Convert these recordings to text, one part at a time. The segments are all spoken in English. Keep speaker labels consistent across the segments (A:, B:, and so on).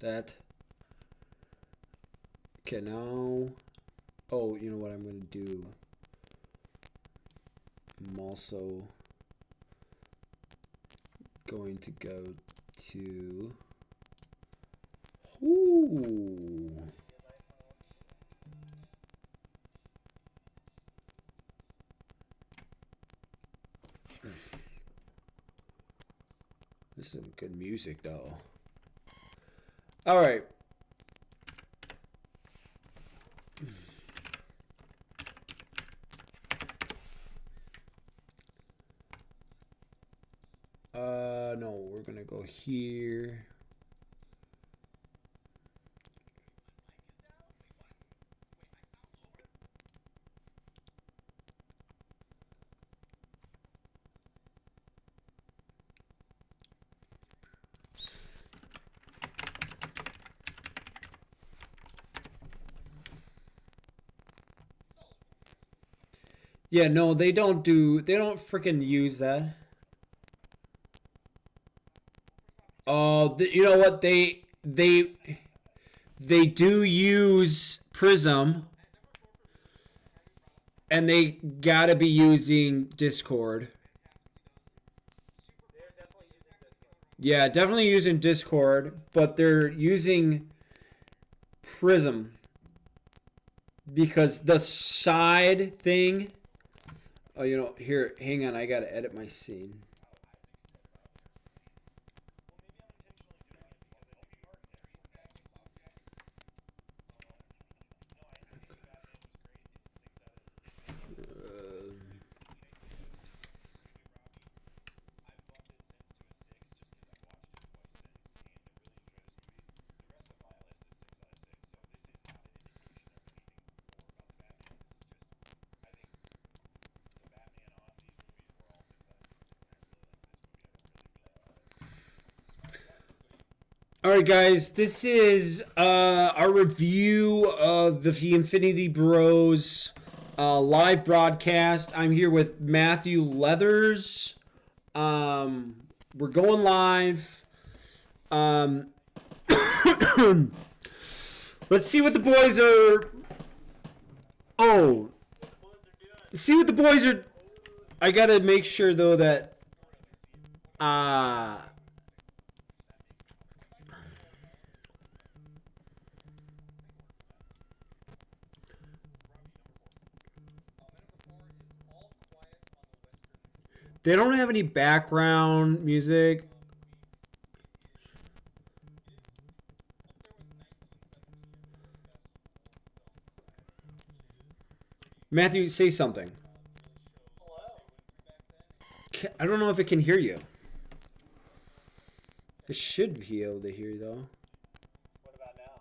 A: that. Okay, now. Oh, you know what I'm going to do? I'm also going to go to. Ooh. This is some good music, though. All right. No, we're gonna go here. Yeah, no, they don't freaking use that. Oh, you know what? They do use Prism, and they gotta be using Discord. Yeah, definitely using Discord, but they're using Prism because the side thing. Oh, you know, here, hang on, I gotta edit my scene. All right, guys, this is our review of the Infinity Bros live broadcast. I'm here with Matthew Leathers. We're going live. Let's see what the boys are. Oh, see what the boys are. I gotta make sure though that. They don't have any background music. Matthew, say something. I don't know if it can hear you. It should be able to hear you, though.
B: What about now?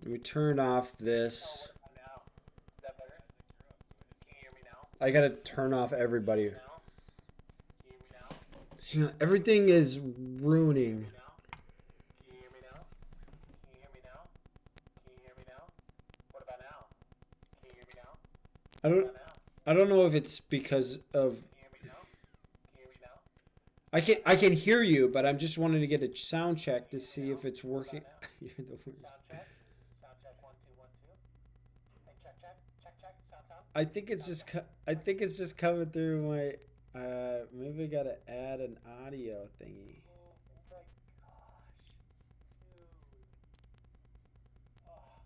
A: Let me turn off this.
B: What about now? Is that better? Can you hear me now?
A: I gotta turn off everybody.
B: Now? Can you hear me now?
A: Hang on, everything is ruining.
B: Can you hear me now? Can you hear me now? Can you hear me now? What about now? Can you hear me now?
A: I don't know if it's because of.
B: Can you hear me now? Can you hear me now?
A: I can hear you, but I'm just wanting to get a sound check to see if it's working. You're the worst.
B: Sound check. Sound check. 1 2 1 2. Hey, check check check check. Sound sound.
A: I think it's just I think it's just coming through my. Maybe I gotta add an audio thingy.
B: Oh my gosh, dude. Oh,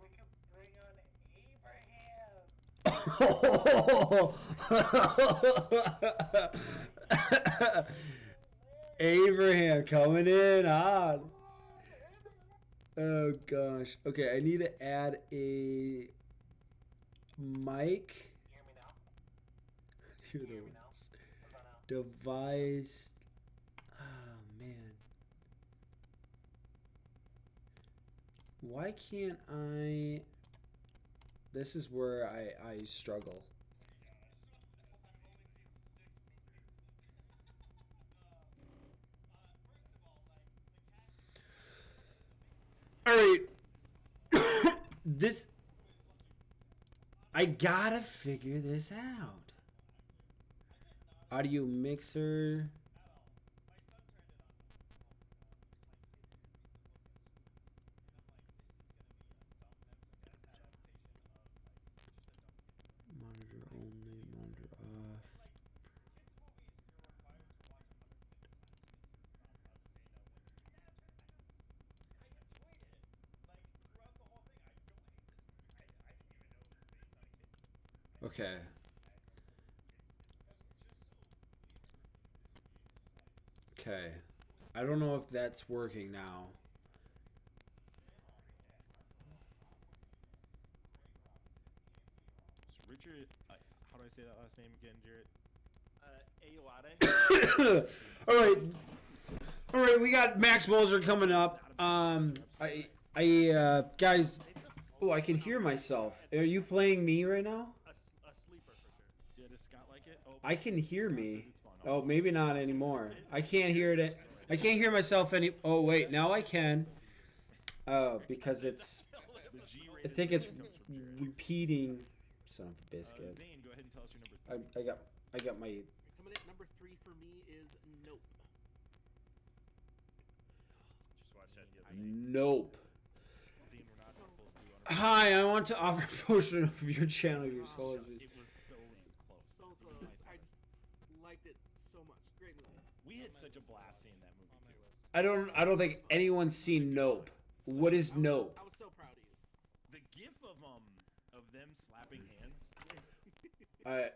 B: we could bring on Abraham.
A: Abraham coming in hot. Oh gosh. Okay, I need to add a mic.
B: Hear me now?
A: You're
B: Hear
A: the
B: me now?
A: worst.
B: What about now?
A: Device. Oh man. Why can't I? This is where I struggle. All right. This. I gotta figure this out. Audio mixer. Okay. Okay. I don't know if that's working now.
C: So Richard, how do I say that last name again, Jarrett? Ayoade.
A: All right. All right, we got Max Moser coming up. Guys, oh, I can hear myself. Are you playing me right now?
C: A sleeper for sure. Yeah, does Scott like it? Oh,
A: I can hear
C: Scott says
A: me.
C: it's fun.
A: Oh, maybe not anymore. I can't hear it. I can't hear myself any. Oh wait, now I can. Oh, because it's.
C: The G
A: I think it's repeating. Son of a biscuit.
C: Zane, go ahead and tell us your number 3.
A: I got my.
D: Coming in at number 3 for me is Nope.
C: Just watch that the other
A: Nope.
C: Zane, we're not supposed to do on
A: Hi, I want to offer a portion of your channel. Your apologies.
C: It was so close.
D: So
C: It was my
D: I
C: second.
D: just liked it so much. Great movie.
C: We had such a blast seeing that movie too.
A: I don't think anyone's seen Nope. What is Nope?
D: I was so proud of you.
C: The gif of them slapping hands.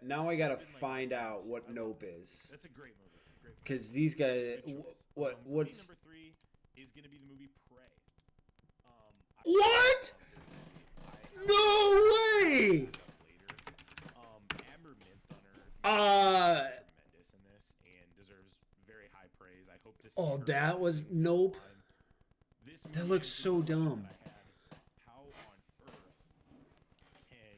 A: Now I gotta find out what Nope is.
C: That's a great movie. Great movie.
A: Because these guys,
C: Good choice.
A: what
C: For
A: what's
C: me, number 3 is gonna be the movie Prey.
A: What? No way!
C: Amber Midthunner tremendous in this and deserves very high praise. I hope to see
A: Oh,
C: her
A: that was
C: in
A: Nope.
C: line. This
A: That
C: movie
A: looks
C: is
A: so
C: the question
A: dumb.
C: that I had. How on earth can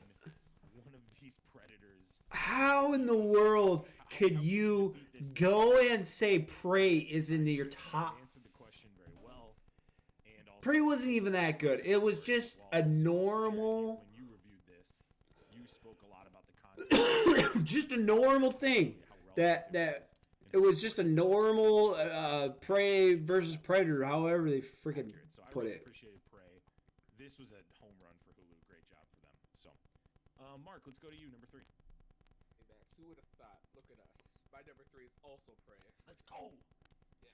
C: one of these predators
A: How in the world could you go and say Prey is in your top?
C: answered the question very well? And also,
A: Prey wasn't even that good. It was just a normal,
C: when you reviewed this, you spoke a lot about the concept.
A: just a normal thing. That it was just a normal Prey versus Predator, however they freaking
C: So I
A: put
C: really
A: it.
C: appreciated Prey. This was a home run for Hulu. Great job for them. So, Mark, let's go to you, number 3.
E: Hey Max, who would have thought? Look at us. My number 3 is also Prey.
C: Let's go.
E: Yeah.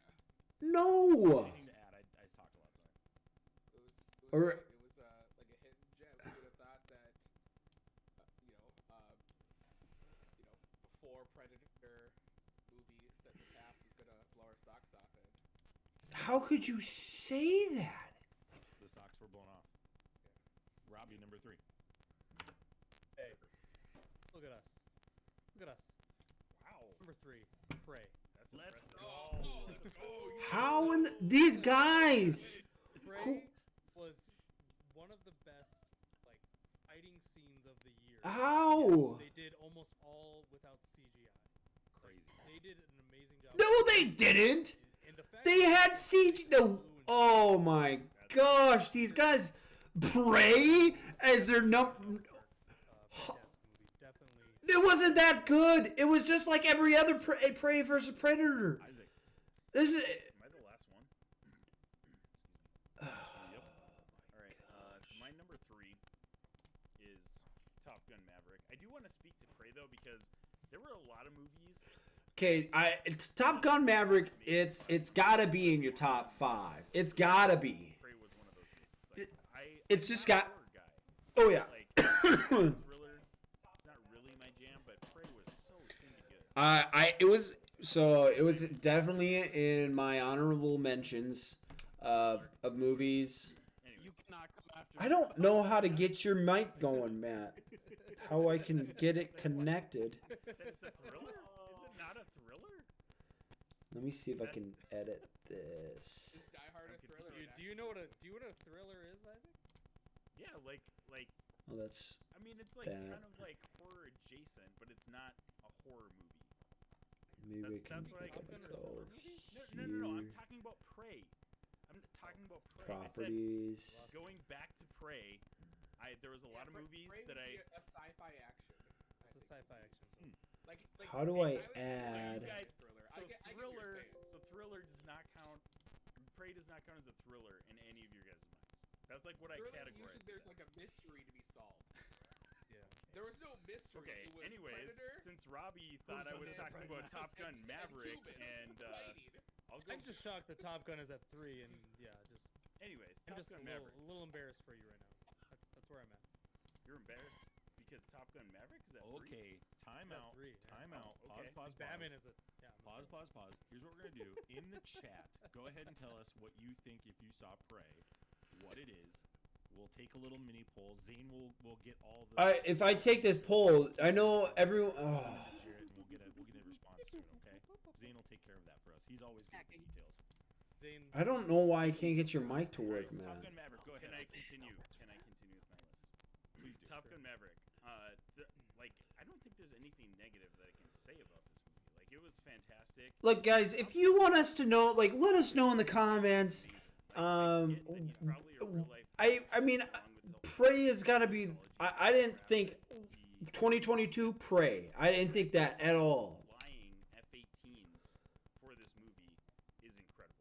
A: No.
C: Anything to add? I talked a lot tonight.
E: It was
A: Or-
E: good. It was like a hidden gem. Who would have thought that? Before Predator movie set in the past was gonna blow our socks off it.
A: How could you say that?
C: The socks were blown off. Robbie, number 3.
F: Hey, look at us. Look at us.
C: Wow.
F: Number 3, Prey.
C: That's
F: Let's
C: impressive.
F: go.
A: How in these guys?
F: Prey was one of the best like fighting scenes of the year.
A: How?
F: They did almost all without CGI.
C: Crazy.
F: They did an amazing job.
A: No, they didn't.
F: And the fact
A: They
F: that
A: had CG. No. Oh my gosh, these guys Prey as their num.
F: fantastic movie, definitely.
A: It wasn't that good. It was just like every other Prey versus Predator.
C: Isaac,
A: This is.
G: Am I the last one? Yep. All right. So my number 3 is Top Gun Maverick. I do want to speak to Prey though because there were a lot of movies.
A: Okay, it's Top Gun Maverick. It's gotta be in your top 5. It's gotta be.
G: Prey was one of those movies. Like,
A: It's
G: I'm
A: just
G: not a
A: got-
G: horror guy.
A: Oh yeah.
G: Like thriller. It's not really my jam, but Prey was so stinking good.
A: It was definitely in my honorable mentions of movies.
G: Anyways,
D: You cannot come after
A: I don't know how to get your mic going, Matt. How I can get it connected.
G: it's a thriller. Is it not a thriller?
A: Let me see if I can edit this.
E: Is Die Hard a thriller? or not?
F: Do you know what a thriller is, Isaac?
G: Yeah, like
A: Oh, that's
G: I mean, it's like
A: That.
G: kind of like horror adjacent, but it's not a horror movie.
A: maybe I
G: That's-
A: can
G: that's what I
A: go
G: consider
F: a horror movie?
G: No. I'm
A: here.
G: talking about Prey. I'm talking about Prey. I said
A: Properties.
G: going back to Prey. There was a lot of
E: Prey-
G: movies
E: Prey
G: that
E: would
G: I.
E: be a sci-fi action. I
F: It's a
E: think.
F: sci-fi action.
E: Like,
A: How do I
E: would say
A: add-
G: So you guys,
E: thriller.
G: so
E: I get what you're
G: thriller,
E: saying.
G: so thriller does not count. Prey does not count as a thriller in any of your guys' minds. That's like what
E: Thriller,
G: I
E: usually
G: categorize.
E: there's
G: it
E: like a mystery to be solved.
F: Yeah.
E: There was no mystery.
G: Okay.
E: It was
G: Anyways,
E: Predator,
G: since Robbie thought I was
E: Who's
G: talking
E: Predator,
G: about Top Gun
E: and
G: Maverick,
E: humans
G: and
E: fighting.
G: I'll go.
F: I'm just shocked that Top Gun is at 3, and yeah, just
G: Anyways,
F: I'm
G: Top
F: just
G: Gun
F: a little,
G: Maverick.
F: a little embarrassed for you right now. That's where I'm at.
G: You're embarrassed because Top Gun Maverick is at 3.
C: Okay, time
F: It's at
C: out.
F: 3, yeah.
C: Time out.
G: Okay.
C: Pause.
F: Batman is a
C: Pause. Here's what we're gonna do. In the chat, go ahead and tell us what you think if you saw Prey, what it is. We'll take a little mini poll. Zane will get all the.
A: If I take this poll, I know everyone. Oh.
C: Share it and we'll get a response soon. Okay. Zane will take care of that for us. He's always good with the details.
F: Zane.
A: I don't know why I can't get your mic to work,
C: Top
A: man.
C: Gun Maverick. Go ahead.
G: Can I continue? Can I continue with my list?
C: Please do.
G: Top Gun Maverick. Like, I don't think there's anything negative that I can say about this movie. Like, it was fantastic.
A: Look, guys, if you want us to know, like, let us know in the comments.
G: I get that he's probably a real-life
A: I mean,
G: along with the
A: Prey has got to be. I didn't think 2022 Prey. I didn't think that at all.
G: Flying F-18s for this movie is incredible,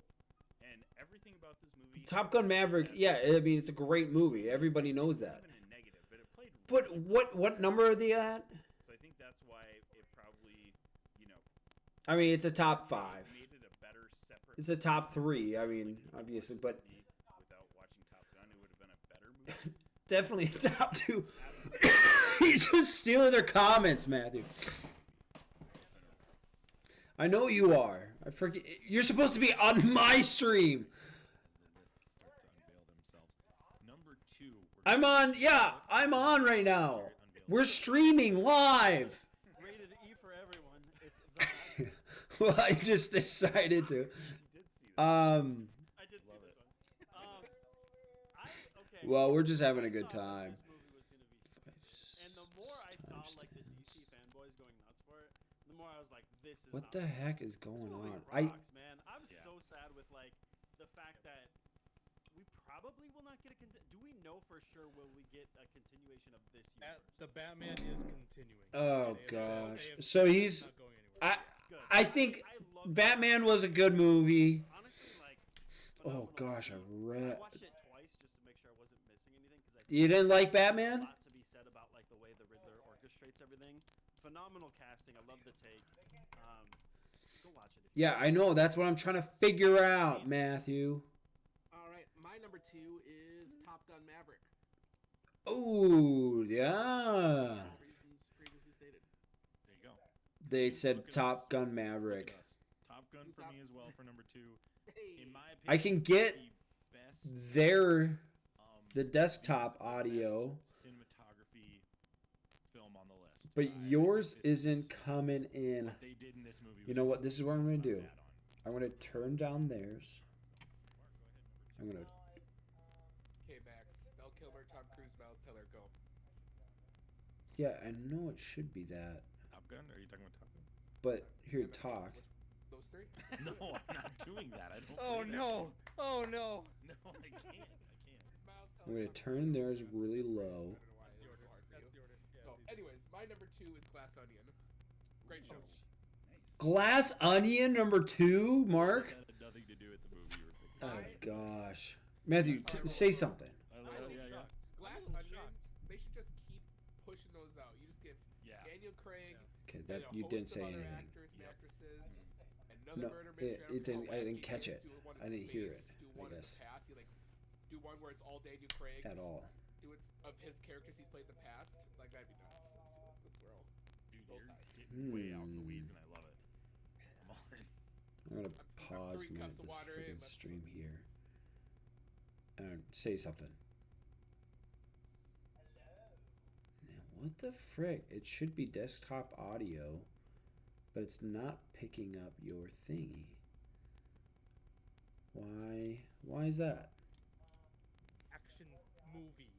G: and everything about this movie.
A: Top Gun Maverick. Yeah, I mean, it's a great movie. Everybody knows that.
G: Even a negative, but it played.
A: But
G: really
A: what number are they at?
G: So I think that's why it probably,
A: I mean, it's a top 5.
G: made it a better separate.
A: It's a top 3. I mean, obviously, but
G: without watching Top Gun, it would have been a better movie.
A: definitely a top 2. He's just stealing their comments, Matthew. I know you are. I forget. You're supposed to be on my stream.
C: As the lists start to unveil themselves. Number 2.
A: I'm on. Yeah, I'm on right now. We're streaming live.
D: Rated E for everyone. It's the
A: Well, I just decided to.
G: You did see that.
D: I did see
C: Love
D: this
C: it.
D: one. Okay.
A: Well, we're just having a
D: I
A: good
D: thought
A: time.
D: This movie was gonna be, and the more I saw like the DC fanboys going nuts for it, the more I was like, this is
A: What
D: not
A: the
D: right.
A: heck is
D: This
A: going
D: movie
A: on?
D: rocks, man. I'm
C: Yeah.
D: so sad with like the fact that we probably will not get a. Do we know for sure will we get a continuation of this universe?
F: The Batman is continuing.
A: Oh,
F: And
A: gosh.
F: it's
A: So he's-
F: not going anywhere.
D: Good.
A: I think
D: I love
A: Batman was a good movie.
D: Honestly, like.
A: Oh
D: phenomenal
A: gosh, I
D: movie.
A: read.
D: I watched it twice just to make sure I wasn't missing anything because I.
A: You didn't like
D: There's
A: Batman?
D: A lot to be said about like the way the Riddler orchestrates everything. Phenomenal casting. I love the take. Go watch it. If you
A: Yeah, I know. That's what I'm trying to figure out, Matthew.
E: All right, my number 2 is Top Gun Maverick.
A: Oh, yeah.
E: Reasons previously stated.
C: There you go.
A: They
C: Look
A: said
C: at
A: Top
C: us.
A: Gun
C: Look
A: Maverick.
C: at us. Top Gun for me as well for number 2.
E: Hey.
C: In my opinion,
A: I can get
C: the best,
A: Their the
C: best
A: desktop audio,
C: cinematography film on the list.
A: but
C: I think
A: yours
C: this
A: isn't
C: is-
A: coming in.
C: What they did in this movie.
A: You know what? This is what I'm gonna
C: was not
A: do.
C: bad on.
A: I'm gonna turn down theirs.
C: Mark, go ahead, number 2.
A: I'm gonna.
E: Okay, Max. Val Kilmer, Tom Cruise, Miles Teller, go.
A: Yeah, I know it should be that,
C: Top Gun? Are you talking about Top Gun?
A: but here,
E: Am I-
A: talk.
E: Those 3?
C: No, I'm not doing that. I don't.
F: Oh
C: play that
F: no!
C: game.
F: Oh no!
C: No, I can't.
E: Miles
A: I'm
E: Teller,
A: gonna
E: Tom
A: turn
E: Cruise,
A: theirs
E: Miles
A: really
E: Teller.
A: low.
E: I don't know why
F: That's
E: it
F: the
E: was
F: order.
E: so hard for
F: That's
E: you.
F: the order. Yeah,
E: So,
F: it's easy.
E: anyways, my number 2 is Glass Onion. Great show.
C: Nice.
A: Glass Onion number 2, Mark.
C: That had nothing to do with the movie you were thinking.
A: Oh gosh, Matthew, say something.
C: I
E: I
C: love-
E: was
C: yeah, yeah.
F: shocked.
E: Glass
F: I'm a little
E: Onion.
F: shocked.
E: They should just keep pushing those out. You just give
C: Yeah.
E: Daniel Craig.
A: Okay,
E: and
A: that
E: a
A: you
E: host
A: didn't
E: of
A: say
E: other
A: anything.
E: Actors and
C: Yep.
E: actresses. Another
A: No,
E: murder
A: it
E: mystery. I don't
A: didn't.
E: know
A: I
E: how
A: didn't
E: wacky
A: catch
E: is.
A: it.
E: Do one in
A: I didn't hear
E: space,
A: it.
E: Do
A: I
E: one in
A: guess
E: the past. You like do one where it's all Daniel Craig.
A: at all.
E: Do it of his characters he's played in the past. Like that'd be nuts. That's where all.
C: Dude,
E: Roll
C: you're
E: Tide.
C: getting way out in the
A: Hmm.
C: weeds, and I love it. I'm all in.
A: I'm gonna
E: I'm
A: pause
E: 3
A: my
E: cups of
A: this
E: water in,
A: freaking
E: let's
A: stream
E: move.
A: here and say something. Now, what the frick? It should be desktop audio, but it's not picking up your thingy. Why? Why is that?
F: Action movie.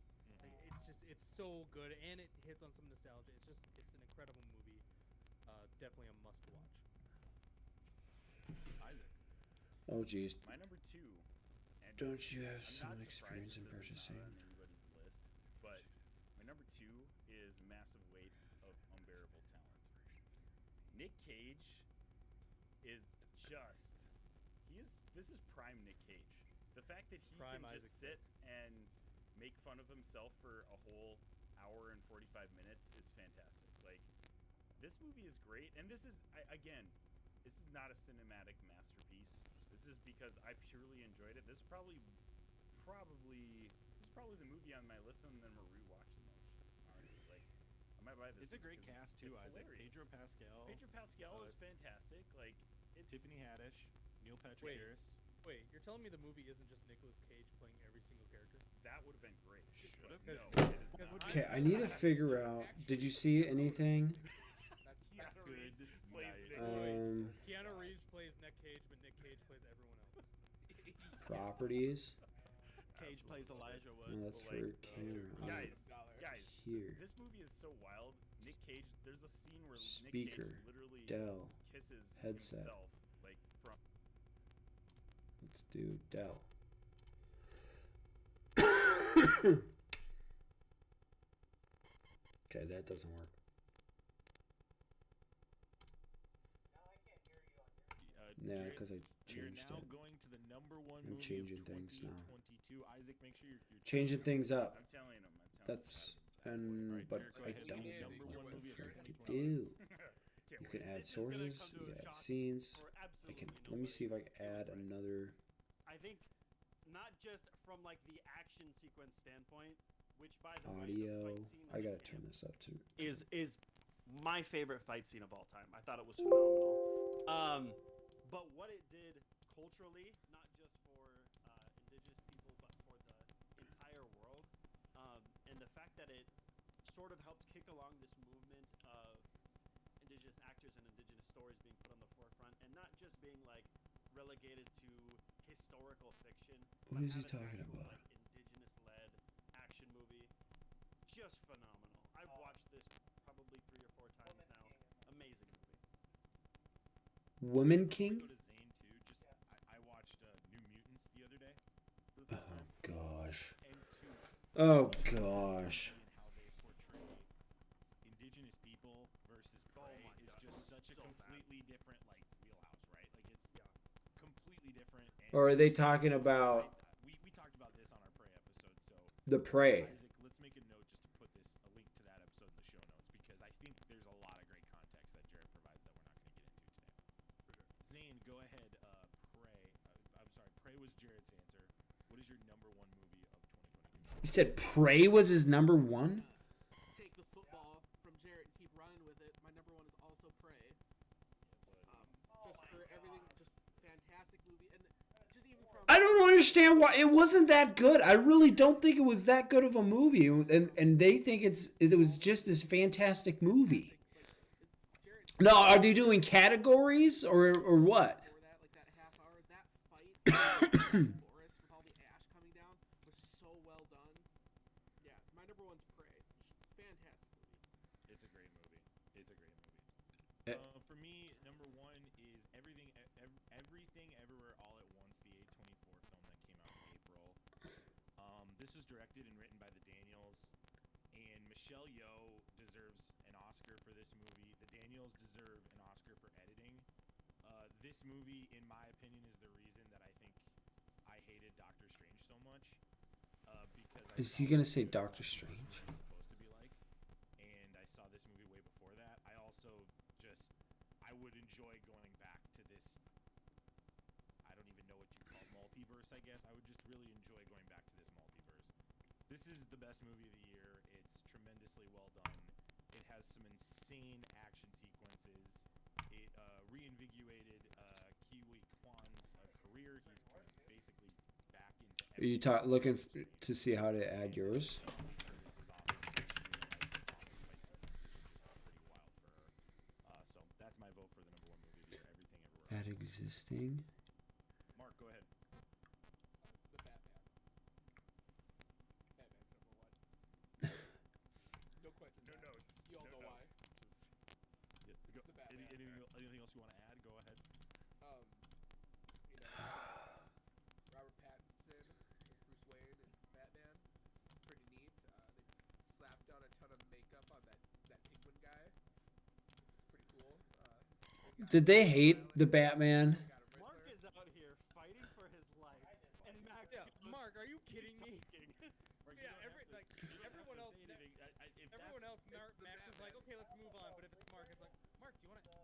F: Like, it's so good, and it hits on some nostalgia. It's an incredible movie. Definitely a must watch.
C: Isaac.
A: Oh geez,
G: My number 2. And
A: don't you have
G: I'm
A: some
G: not
A: experience in
G: surprised that this is
A: purchasing?
G: not on anybody's list, but my number 2 is Massive Weight of Unbearable Talent. Nick Cage is just this is prime Nick Cage. The fact that he
F: Prime
G: can
F: Isaac
G: just sit and make fun of himself for a whole hour and 45 minutes is fantastic. Like, this movie is great, and this is this is not a cinematic masterpiece. This is because I purely enjoyed it. This is probably the movie on my list and then we're rewatching most. Honestly, like, might buy this.
C: It's a
G: movie
C: great
G: 'cause
C: cast
G: it's
C: too, Isaac.
G: hilarious.
C: Pedro Pascal,
G: Pedro Pascal is
C: uh,
G: fantastic. Like it's
C: Tiffany Haddish, Neil Patrick
F: Wait.
C: Harris.
F: Wait, you're telling me the movie isn't just Nicolas Cage playing every single character?
G: that would have been great.
C: Should have
G: No,
C: been.
G: it is
F: Because
G: not.
F: would
A: Okay, I need to figure out. Did you see anything?
E: That's
G: Keanu
C: Good
G: Reeves plays
C: night.
G: Nick Cage.
F: Keanu Reeves plays Nick Cage, but Nick Cage plays everyone else.
A: Properties.
D: Cage plays Elijah Wood.
A: No, that's
G: Well,
A: for
G: like,
A: camera.
G: Guys,
E: $100.
G: guys,
A: Here.
G: this movie is so wild. Nick Cage. There's a scene where Nick
A: Speaker.
G: Cage literally
A: Dell.
G: kisses
A: Headset.
G: himself, like from.
A: Let's do Dell. Okay, that doesn't work. Yeah,
C: Jared,
A: because I
C: you're
A: changed
C: now
A: it.
C: going to the #1
A: I'm
C: movie
A: changing
C: of
A: things now.
C: 2022. Isaac, make sure you're
A: Changing things up.
G: I'm telling him.
A: That's
C: Alright,
A: but
C: Jared, go
A: I
C: ahead.
A: don't
E: Yeah,
A: know
E: number
A: what
E: one
A: the
E: movie of
A: frick to
C: 2020.
A: do.
G: Can't
A: You can add
D: This is gonna
A: sources.
D: come to
A: You
D: a
A: can add
D: shock
A: scenes.
D: for
A: I
D: absolutely
A: can.
D: nobody.
A: Let me see if I can add another.
D: I think not just from like the action sequence standpoint, which by the way, the
A: Audio.
D: fight scene
A: I
D: in the
A: gotta turn
D: camp
A: this up too.
D: is my favorite fight scene of all time. I thought it was phenomenal. But what it did culturally, not just for indigenous people, but for the entire world, and the fact that it sort of helped kick along this movement of indigenous actors and indigenous stories being put on the forefront, and not just being like relegated to historical fiction.
A: What
D: but
A: is he
D: have an
A: talking
D: actual,
A: about?
D: Like, indigenous-led action movie, just phenomenal. I've watched this probably 3 or 4 times now. Amazing movie.
A: Woman
C: Before we
A: King.
C: go to Zane too, I watched New Mutants the other day. For the
A: Oh
C: first time.
A: gosh.
C: And to
A: Oh gosh.
C: and how they portray indigenous people versus prey
D: my
C: is
D: God,
C: just such a
D: so bad.
C: completely different like wheelhouse, right? Like it's completely different. And
A: Or are they talking about
C: we talked about this on our prey episode, so
A: the prey?
C: Isaac, let's make a note just to put this a link to that episode in the show notes because I think there's a lot of great context that Jared provides that we're not going to get into today. Zane, go ahead. Prey. I'm sorry. Prey was Jared's answer. What is your #1 movie of 2022?
A: He said prey was his number one.
E: Take the football from Jarrett and keep running with it. My #1 is also Prey. Just for everything, just fantastic movie, and just even from.
A: I don't understand why it wasn't that good. I really don't think it was that good of a movie, and they think it was just this fantastic movie.
E: Jarrett
A: No, are they doing categories or what?
E: before that, like that half hour, that fight in the forest with all the ash coming down was so well done. Yeah, my #1's Prey. Fantastic movie.
C: It's a great movie. It's a great movie.
A: Eh.
C: For me, #1 is Everything Everywhere All at Once, the A24 film that came out in April. This was directed and written by the Daniels, and Michelle Yeoh deserves an Oscar for this movie. The Daniels deserve an Oscar for editing. This movie, in my opinion, is the reason that I think I hated Doctor Strange so much. Because I
A: Is
C: saw
A: he gonna
C: this
A: say
C: movie
A: Doctor
C: what
A: Strange?
C: it's supposed to be like, and I saw this movie way before that. I also I would enjoy going back to this. I don't even know what you call multiverse. I guess I would just really enjoy going back to this multiverse. This is the best movie of the year. It's tremendously well done. It has some insane action sequences. It reinvigorated Kiwi Kwan's career. He's kind of basically back into.
A: Are you looking to see how to add yours?
C: So that's my vote for the #1 movie of the year. Everything Everywhere.
A: Add existing.
C: Mark, go ahead.
E: It's the Batman. Batman's #1. No questions.
G: No
E: asked.
G: notes.
E: You all
G: no
E: know why.
G: notes. Just
C: Yeah, go,
E: the Batman.
C: anything else you want to add? Go ahead.
E: You know, Robert Pattinson as Bruce Wayne and Batman. Pretty neat. They slapped down a ton of makeup on that penguin guy. It's pretty cool.
A: Did they hate the Batman?
D: Mark is out here fighting for his life, and Max.
F: Yeah,
D: goes,
F: Mark, are you
D: "Keep
F: kidding me?
D: talking."
C: Mark, you
F: Yeah,
C: don't have
F: every-
C: to-
F: like,
C: you don't have
F: everyone
C: to
F: else
C: say
F: that-
C: anything. If
F: Everyone
C: that's-
F: else, Max is like, okay, let's move on. But if it's Mark, it's like, Mark, do you want to?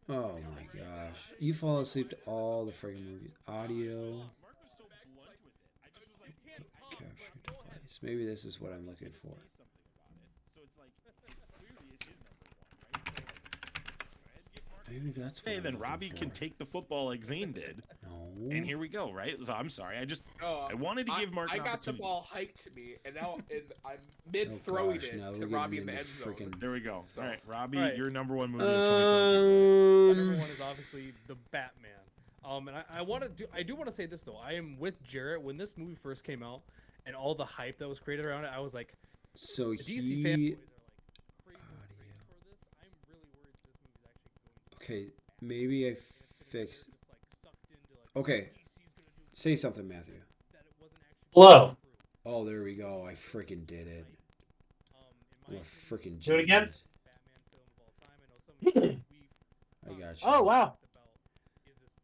A: Oh my gosh. You fall asleep to all the friggin' movies. Audio.
C: Mark was so blunt with it. I just was
F: You
C: like,
F: can't talk,
A: Capture
F: but go ahead.
A: device. Maybe this is what I'm looking
C: gonna
A: for.
C: say something about it. So it's like, dude,
A: Maybe that's what
G: Hey,
A: I'm
G: then
A: looking
G: Robbie can
A: for.
G: take the football like Zane did,
A: No.
G: and here we go. Right? So I'm sorry.
E: Oh,
G: I wanted to give Mark
E: I
G: an
E: got the
G: opportunity.
E: ball hiked to me, and now I'm
A: Oh,
E: mid throwing
A: gosh, now
E: it
A: we're
E: to
A: getting
E: Robbie in the
A: into
E: end zone.
A: freaking-
G: There we go. All right, Robbie,
F: All right.
G: your number one movie of 2022.
F: My number
A: Um.
F: one is obviously the Batman. And I do want to say this though. I am with Jarrett. When this movie first came out and all the hype that was created around it, I was like,
A: So
F: the DC
A: he.
F: fanboys are like crazy for this. I'm really worried this movie's actually going to.
A: Okay, maybe I fixed. Okay. Say something, Matthew.
B: Hello.
A: Oh, there we go. I freaking did it. I'm a freaking
B: Do it again?
A: genius. I got you.
B: Oh, wow.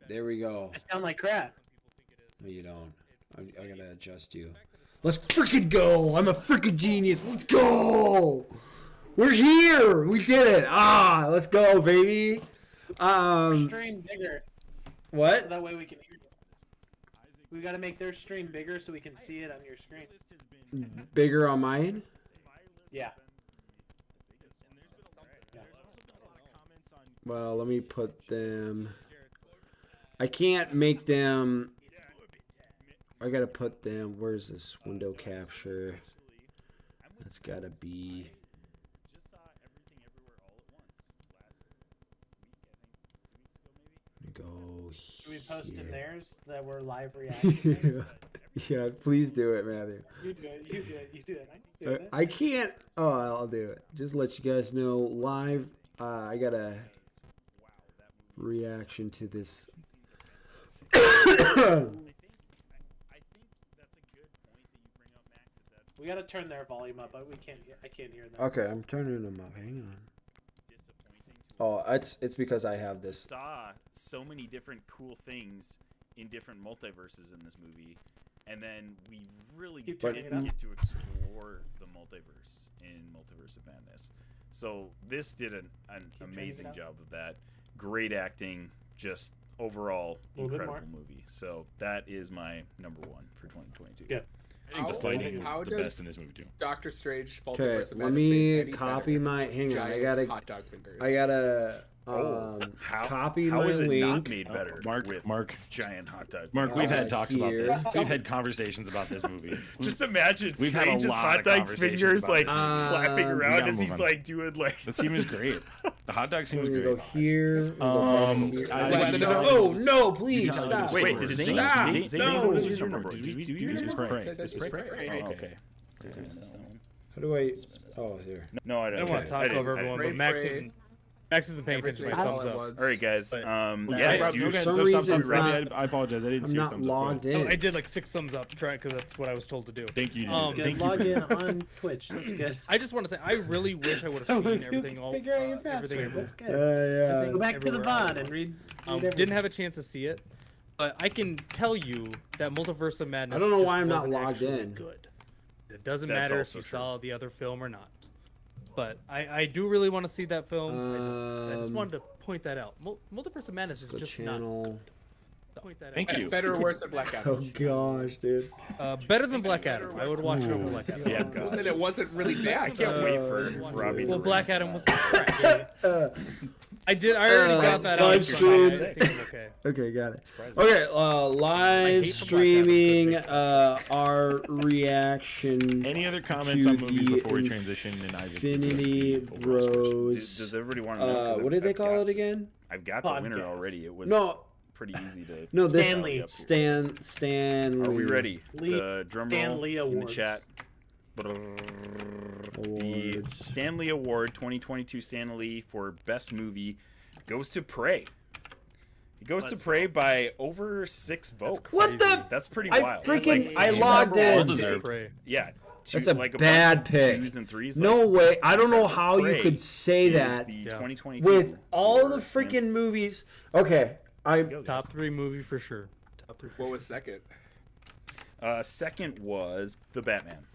A: There we go.
B: I sound like crap.
A: No, you don't. I gotta adjust you. Let's freaking go! I'm a freaking genius. Let's go! We're here. We did it. Ah, let's go, baby.
B: Stream bigger, so
A: What?
B: that way we can hear it. We got to make their stream bigger so we can see it on your screen.
A: Bigger on mine?
B: Yeah.
A: Well, let me put them. I can't make them. I gotta put them. Where's this window capture? That's gotta be.
G: Just saw Everything Everywhere All at Once last week, I think 2 weeks ago, maybe.
A: Go.
B: Should we post in
A: here.
B: theirs that we're live reacting?
A: Yeah, please do it, Matthew.
B: You do it. You do it. You do it. I'm doing it.
A: I can't. Oh, I'll do it. Just let you guys know live. I got a reaction to this.
G: I think that's a good point that you bring up, Max. That's
B: We got to turn their volume up, but we can't. I can't hear them.
A: Okay, I'm turning them up. Hang on.
G: disappointing. To
A: Oh, it's because I have this.
G: saw so many different cool things in different multiverses in this movie, and then we really
B: Keep
G: didn't
B: turning it up.
G: get to explore the multiverse in Multiverse of Madness. So this did an
B: turning it
G: amazing
B: up.
G: job of that. Great acting, just overall
B: A little bit
G: incredible
B: more.
G: movie. So that is my number one for 2022.
B: Good.
H: I think the
E: How-
H: fighting
E: how
H: was the
E: does-
H: best in this movie too.
E: Doctor Strange.
A: Okay,
E: Multiverse of
A: let
E: Madness
A: me
E: made any
A: copy
E: better
A: my.
E: with
A: Hang on, I
E: giant
A: gotta.
E: hot dog fingers.
A: I gotta.
G: How,
A: copy
G: how
A: my
G: is it
A: link.
G: not made better? with
H: Mark,
G: giant hot dog.
H: we've had
A: Uh,
H: talks about
A: here.
H: this. We've had conversations about this movie.
G: Just imagine
H: We've had a
G: Strange's
H: lot
G: hot
H: of
G: dog
H: conversations
G: fingers
H: about
G: like
H: this
G: flapping
A: We
G: around
H: gotta
G: as
H: move
G: he's
H: on.
G: like doing like.
H: That scene was great. The hot dog scene
A: We're
H: was
A: gonna
H: great.
A: go here. we're gonna
H: Um,
A: go here.
H: I-
A: Wait,
E: I-
A: no, oh no! Please
H: tell me
A: stop!
H: this
G: Wait,
H: Wait,
G: did
H: did
G: Zane?
H: Zane-
A: Stop!
G: Zane- Zane,
A: No!
G: what was your number? Did we do yours?
H: It's
E: Says
H: Prey.
E: it's
H: It's Prey.
E: Prey.
H: Oh,
E: Okay.
H: okay.
A: How do I? Oh, here.
G: No, I
F: I
G: didn't.
F: don't want to talk
G: didn't-
F: over
G: I didn't.
F: everyone,
E: Pray,
F: but Max
E: pray.
F: isn't paying attention to my
E: Everything
F: thumbs
E: all at
F: up.
E: once.
G: All right, guys.
F: But-
G: Yeah.
E: Rob,
G: do
E: you
G: you-
A: For some
H: Stop,
A: reason,
H: stop,
A: it's
H: Robbie,
A: not.
H: I apologize. I didn't
A: I'm
H: see your
A: not
H: thumbs up.
A: logged
F: Oh,
A: in.
F: I did like 6 thumbs up, try because that's what I was told to do.
H: Thank you.
F: Um,
H: Thank you.
B: Log
H: for-
B: in on Twitch. That's good.
F: I just want to say I really wish I would have
B: So
F: seen
B: if you
F: everything all.
B: figure out your
F: everything
B: password. That's good.
A: Yeah.
B: Go back to the
F: everywhere all
B: VOD
F: at
B: and
F: once.
B: read.
F: Didn't have a chance to see it, but I can tell you that Multiverse of Madness.
A: I don't know
F: just
A: why I'm not
F: wasn't
A: logged
F: actually
A: in.
F: Good. It doesn't
G: That's
F: matter if
G: also
F: you
G: true.
F: saw the other film or not. But I do really want to see that film. I just wanted to point that out. Multiverse of Madness is
A: The
F: just
A: channel.
F: not. Point that
H: Thank
F: out.
H: you.
E: Better or worse than Black
A: Oh
E: Adam?
A: gosh, dude.
F: Better than Black Adam. I would watch it over Black Adam.
G: Yeah,
E: Well,
G: God.
E: then it wasn't really bad.
G: I can't wait for
A: Uh,
G: Robbie.
F: Well,
G: to
F: Black
G: rank
F: Adam
G: that.
F: was. I already got that.
A: live
F: out.
A: stream.
F: I think I'm okay.
A: Okay, got it. Okay, live
F: hate the Black
A: streaming
F: Adam
A: our reaction
H: Any other comments
A: to
H: on movies
A: the
H: before we transition? And I
A: Infinity
G: Does
A: Bros.
G: everybody want to know? 'Cause
A: What did they
G: I've
A: call
G: got-
A: it again?
G: I've got the winner
B: Podcast.
G: already. It was
A: No.
G: pretty easy to.
A: No, this
B: Stanley.
A: Stanley.
G: Are we ready?
B: Lee-
G: The drum
B: Stanley
G: roll in the
B: Awards.
G: chat. The
A: Awards.
G: Stanley Award 2022 Stanley for Best Movie goes to Prey. It goes to Prey by over 6 votes.
A: What the?
G: That's pretty
A: I
G: wild.
A: freaking-
F: I
G: two
F: logged
G: number
F: in.
G: ones.
H: Well-deserved.
F: Pray.
G: Yeah.
A: That's a
G: like
A: bad
G: bunch of
A: pick.
G: 2s and 3s.
A: No
G: like,
A: way. I don't know how you
G: Prey
A: could say
G: is
A: that
G: the
F: Yeah.
G: 2022
A: with all the
G: awards, man.
A: freaking movies. Okay, I
G: Go, guys.
F: Top 3 movie for sure. Top 3.
E: What was second?
G: Second was The Batman.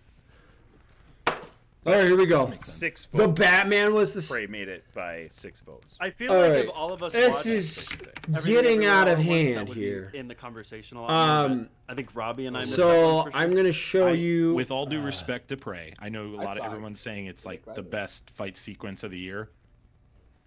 A: all right. Here we go.
G: 6
A: The
G: votes.
A: Batman was the.
G: Prey made it by 6 votes.
D: I feel
A: All
D: like
A: right.
D: if all of us
A: This
D: watched
A: is
D: Everything
A: getting
D: Everywhere
A: out
D: All
A: of
D: at Once, that
A: hand
D: would be
A: here.
D: in the conversation a lot more,
A: Um,
D: but I think Robbie and I missed that
A: So
D: one for sure.
A: I'm gonna show you.
H: With all due respect to Prey, I know a lot of
E: saw it.
H: everyone's saying it's like the best fight sequence of the year.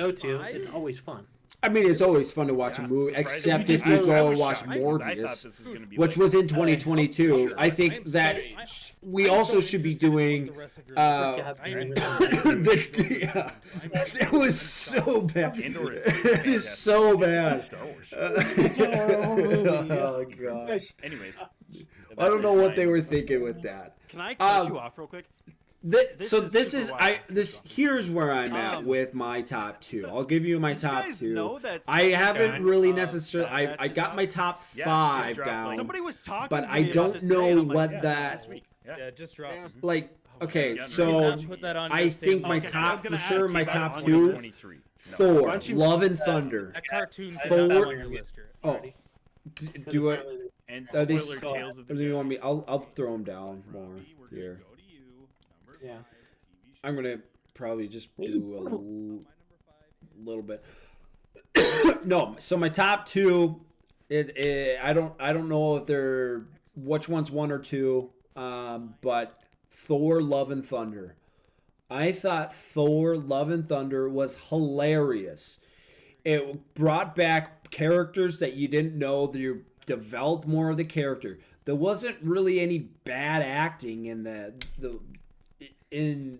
I: go to,
F: five?
I: it's always fun.
A: I mean, it's always fun to watch a
G: Yeah,
A: movie,
G: surprisingly.
A: except if
G: I-
A: you
G: I
A: go
G: was
A: watch
G: shocked 'cause I thought
A: Morbius,
G: this was gonna be
A: which
G: like-
A: was in 2022.
F: Sure,
A: I think
F: I'm
A: that
F: so-
A: we
F: I'm
A: also
F: so
A: should be
F: interested in what
A: doing.
F: the rest of your
A: Uh,
F: I am
A: yeah, it was so bad.
G: Andor is
A: It is so bad.
G: Star Wars show.
A: Oh gosh.
G: Anyways,
A: I don't know what they were thinking with that.
D: Can I cut
A: Um,
D: you off real quick?
A: So
D: is
A: this
D: super
A: is
D: wild.
A: here's where I'm at
D: Um,
A: with my top 2. I'll give you my
D: Did
A: top
D: you guys
A: 2.
D: know that
A: I haven't
D: Stan,
A: really necessarily.
D: Bad
A: I
D: Batch
A: got
D: is
A: my
D: out?
A: top
G: Yeah,
A: 5
G: just dropped,
A: down,
G: like-
D: Somebody was talking
A: but
D: to
A: I
D: me about
A: don't
D: this today, and
A: know
D: I'm like,
A: what
G: yeah,
A: that
G: this week. Yeah.
F: Yeah, just dropped.
A: like. Okay,
G: Yeah,
A: so
F: Not put that on
A: I
F: your
A: think
F: thing.
A: my
D: Okay, I
A: top
D: was
A: for
D: gonna
A: sure.
D: ask
A: My
D: you about
A: top
D: it on
A: 2,
G: 23. No.
A: Thor,
I: don't you
A: Love
I: put
A: and
I: that-
F: That
A: Thunder.
F: cartoon
I: I
F: did not
A: Thor-
F: on your list here.
A: Oh, do it.
G: And
A: Are they
G: spoiler tales of the
A: Or do you want
G: Jedi.
A: me? I'll throw them down more
C: We're gonna
A: here.
C: go to you. Number
I: Yeah.
C: 5 TV show.
A: I'm gonna probably just do a little bit. No, so my top 2, I don't know if they're which one's 1 or 2, but Thor: Love and Thunder. I thought Thor: Love and Thunder was hilarious. It brought back characters that you didn't know. That you developed more of the character. There wasn't really any bad acting in in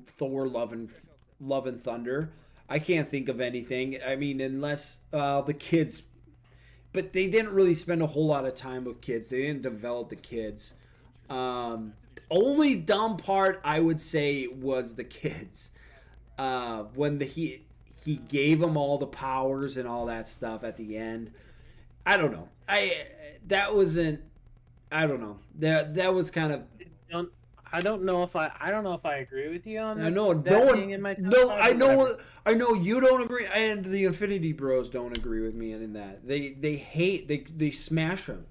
A: Thor: Love and Thunder. I can't think of anything. I mean, unless the kids, but they didn't really spend a whole lot of time with kids. They didn't develop the kids. Only dumb part I would say was the kids. When he gave them all the powers and all that stuff at the end. I don't know. That wasn't. I don't know. That was kind of.
I: I don't know if I agree with you on that.
A: I know
I: that
A: no
I: being
A: one.
I: in my top
A: No,
I: five,
A: I
I: but
A: know.
I: whatever.
A: I know you don't agree, and the Infinity Bros don't agree with me in that. They hate. They smash them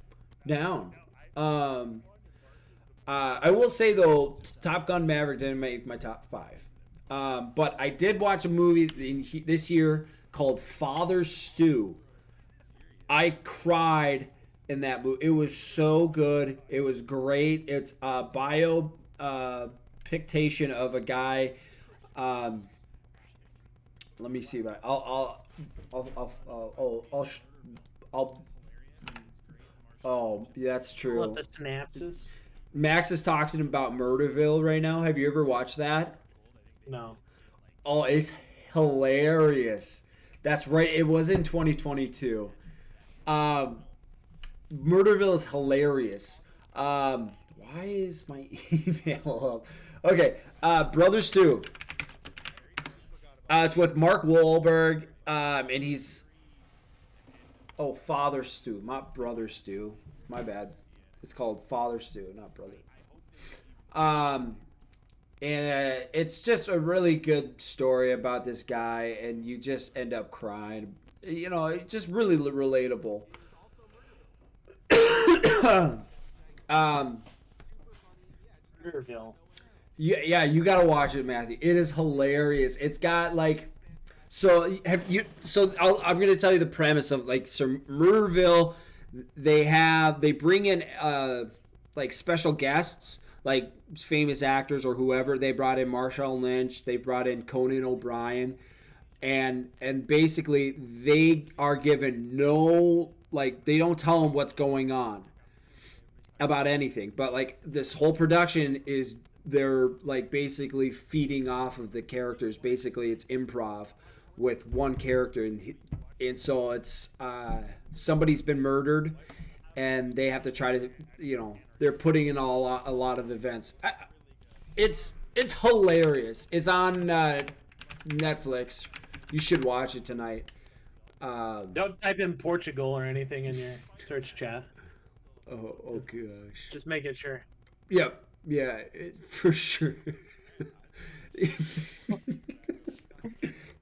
A: down. I will say though, Top Gun Maverick didn't make my top 5. But I did watch a movie this year called Father Stew. I cried in that movie. It was so good. It was great. It's a bio pictation of a guy. Let me see if oh, yeah, that's true.
I: What, the synapses?
A: Max is talking about Murderville right now. Have you ever watched that?
I: No.
A: Oh, it's hilarious. That's right. It was in 2022. Murderville is hilarious. Why is my email up? Okay, Brother Stew. It's with Mark Wahlberg, and he's... Oh, Father Stew, not Brother Stew. My bad. It's called Father Stew, not Brother. And it's just a really good story about this guy, and you just end up crying. You know, it's just really relatable.
I: Murderville.
A: Yeah, you gotta watch it, Matthew. It is hilarious. It's got like, so have you? So I'm gonna tell you the premise of like, so Murderville, they bring in like special guests, like famous actors or whoever. They brought in Marshawn Lynch. They brought in Conan O'Brien, and basically they are given no, like, they don't tell them what's going on about anything, but like this whole production is, they're like basically feeding off of the characters. Basically it's improv with one character, and so it's somebody's been murdered and they have to try to, you know, they're putting in a lot of events. It's hilarious. It's on Netflix. You should watch it tonight.
I: Don't type in Portugal or anything in your search chat.
A: Oh gosh.
I: Just make it sure.
A: Yep. Yeah, for sure.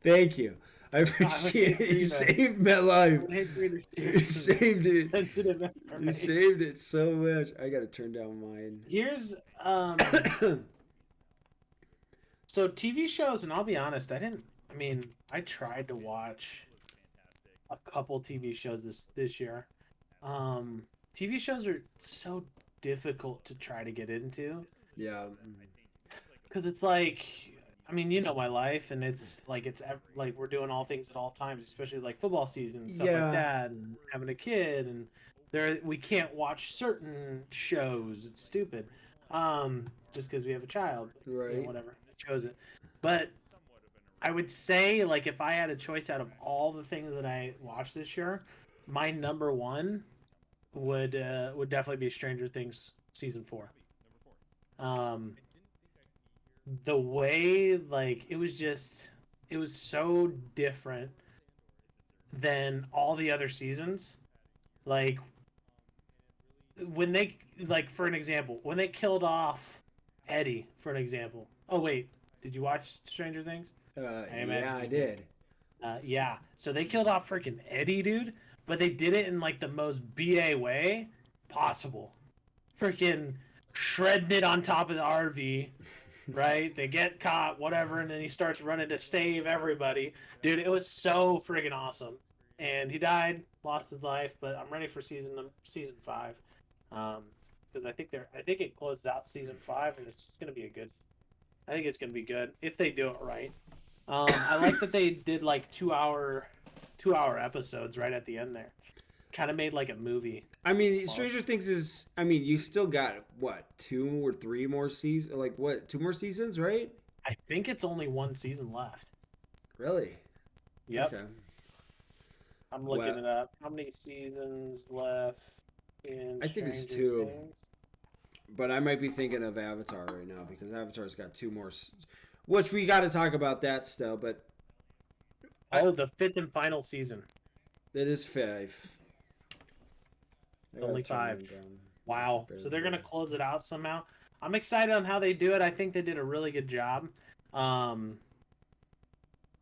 A: Thank you. I appreciate it. You saved my life. You saved it.
I: Sensitive
A: You
I: information.
A: saved it so much. I gotta turn down mine.
I: Here's so TV shows, and I'll be honest, I tried to watch a couple TV shows this year. TV shows are so difficult to try to get into
A: Yeah.
I: because it's like I mean, you know my life, and it's like like we're doing all things at all times, especially like football season and stuff
A: Yeah.
I: like that, and having a kid, and we can't watch certain shows. It's stupid, just because we have a child, you know,
A: Right.
I: whatever. Chose it, but I would say like if I had a choice out of all the things that I watched this year, my number one would definitely be Stranger Things season 4. The way like it was so different than all the other seasons. Like when they like for an example, when they killed off Eddie, for an example. Oh wait, did you watch Stranger Things? imagine
A: Yeah, I
I: you
A: did.
I: Yeah. So they killed off freaking Eddie, dude, but they did it in like the most BA way possible. Freaking shredding it on top of the RV, right? They get caught, whatever, and then he starts running to save everybody. Dude, it was so freaking awesome. And he died, lost his life, but I'm ready for season 5. Because I think it closed out season 5, and it's just gonna be I think it's gonna be good if they do it right. I like that they did like 2-hour episodes right at the end there. Kind of made like a movie.
A: I mean, Stranger Things is. I mean, you still got what 2 or 3 more seasons? Like what? 2 more seasons, right?
I: I think it's only 1 season left.
A: Really?
I: Yep.
A: Okay.
I: I'm looking
A: Well-
I: it up. How many seasons left in
A: I think it's
I: Stranger
A: 2.
I: Things?
A: But I might be thinking of Avatar right now because Avatar's got 2 more, which we got to talk about that still. But
I: Oh, the 5th and final season.
A: it is 5. I gotta
I: Only
A: turn
I: 5.
A: them down.
I: Wow. So they're gonna close it out somehow. I'm excited on how they do it. I think they did a really good job. I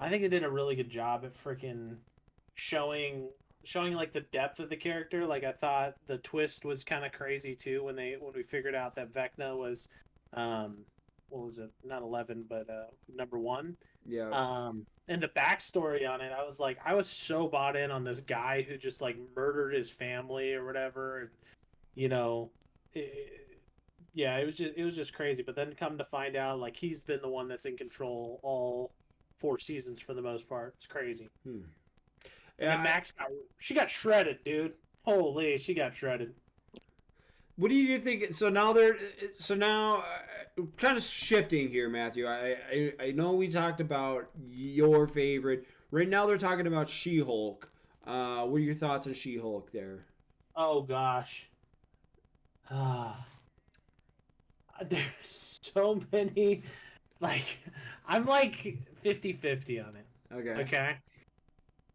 I: think they did a really good job at freaking showing like the depth of the character. Like I thought the twist was kind of crazy too when we figured out that Vecna was what was it? Not 11, but number 1.
A: Yeah.
I: And the backstory on it, I was so bought in on this guy who just like murdered his family or whatever. And, you know, yeah, it was just crazy. But then come to find out, like he's been the one that's in control all 4 seasons for the most part. It's crazy. And then Max got shredded, dude. Holy, she got shredded.
A: What do you think? So now kind of shifting here, Matthew. I know we talked about your favorite. Right now they're talking about She-Hulk. What are your thoughts on She-Hulk there?
I: Oh gosh. There's so many. Like, I'm like 50-50 on it.
A: Okay.
I: Okay.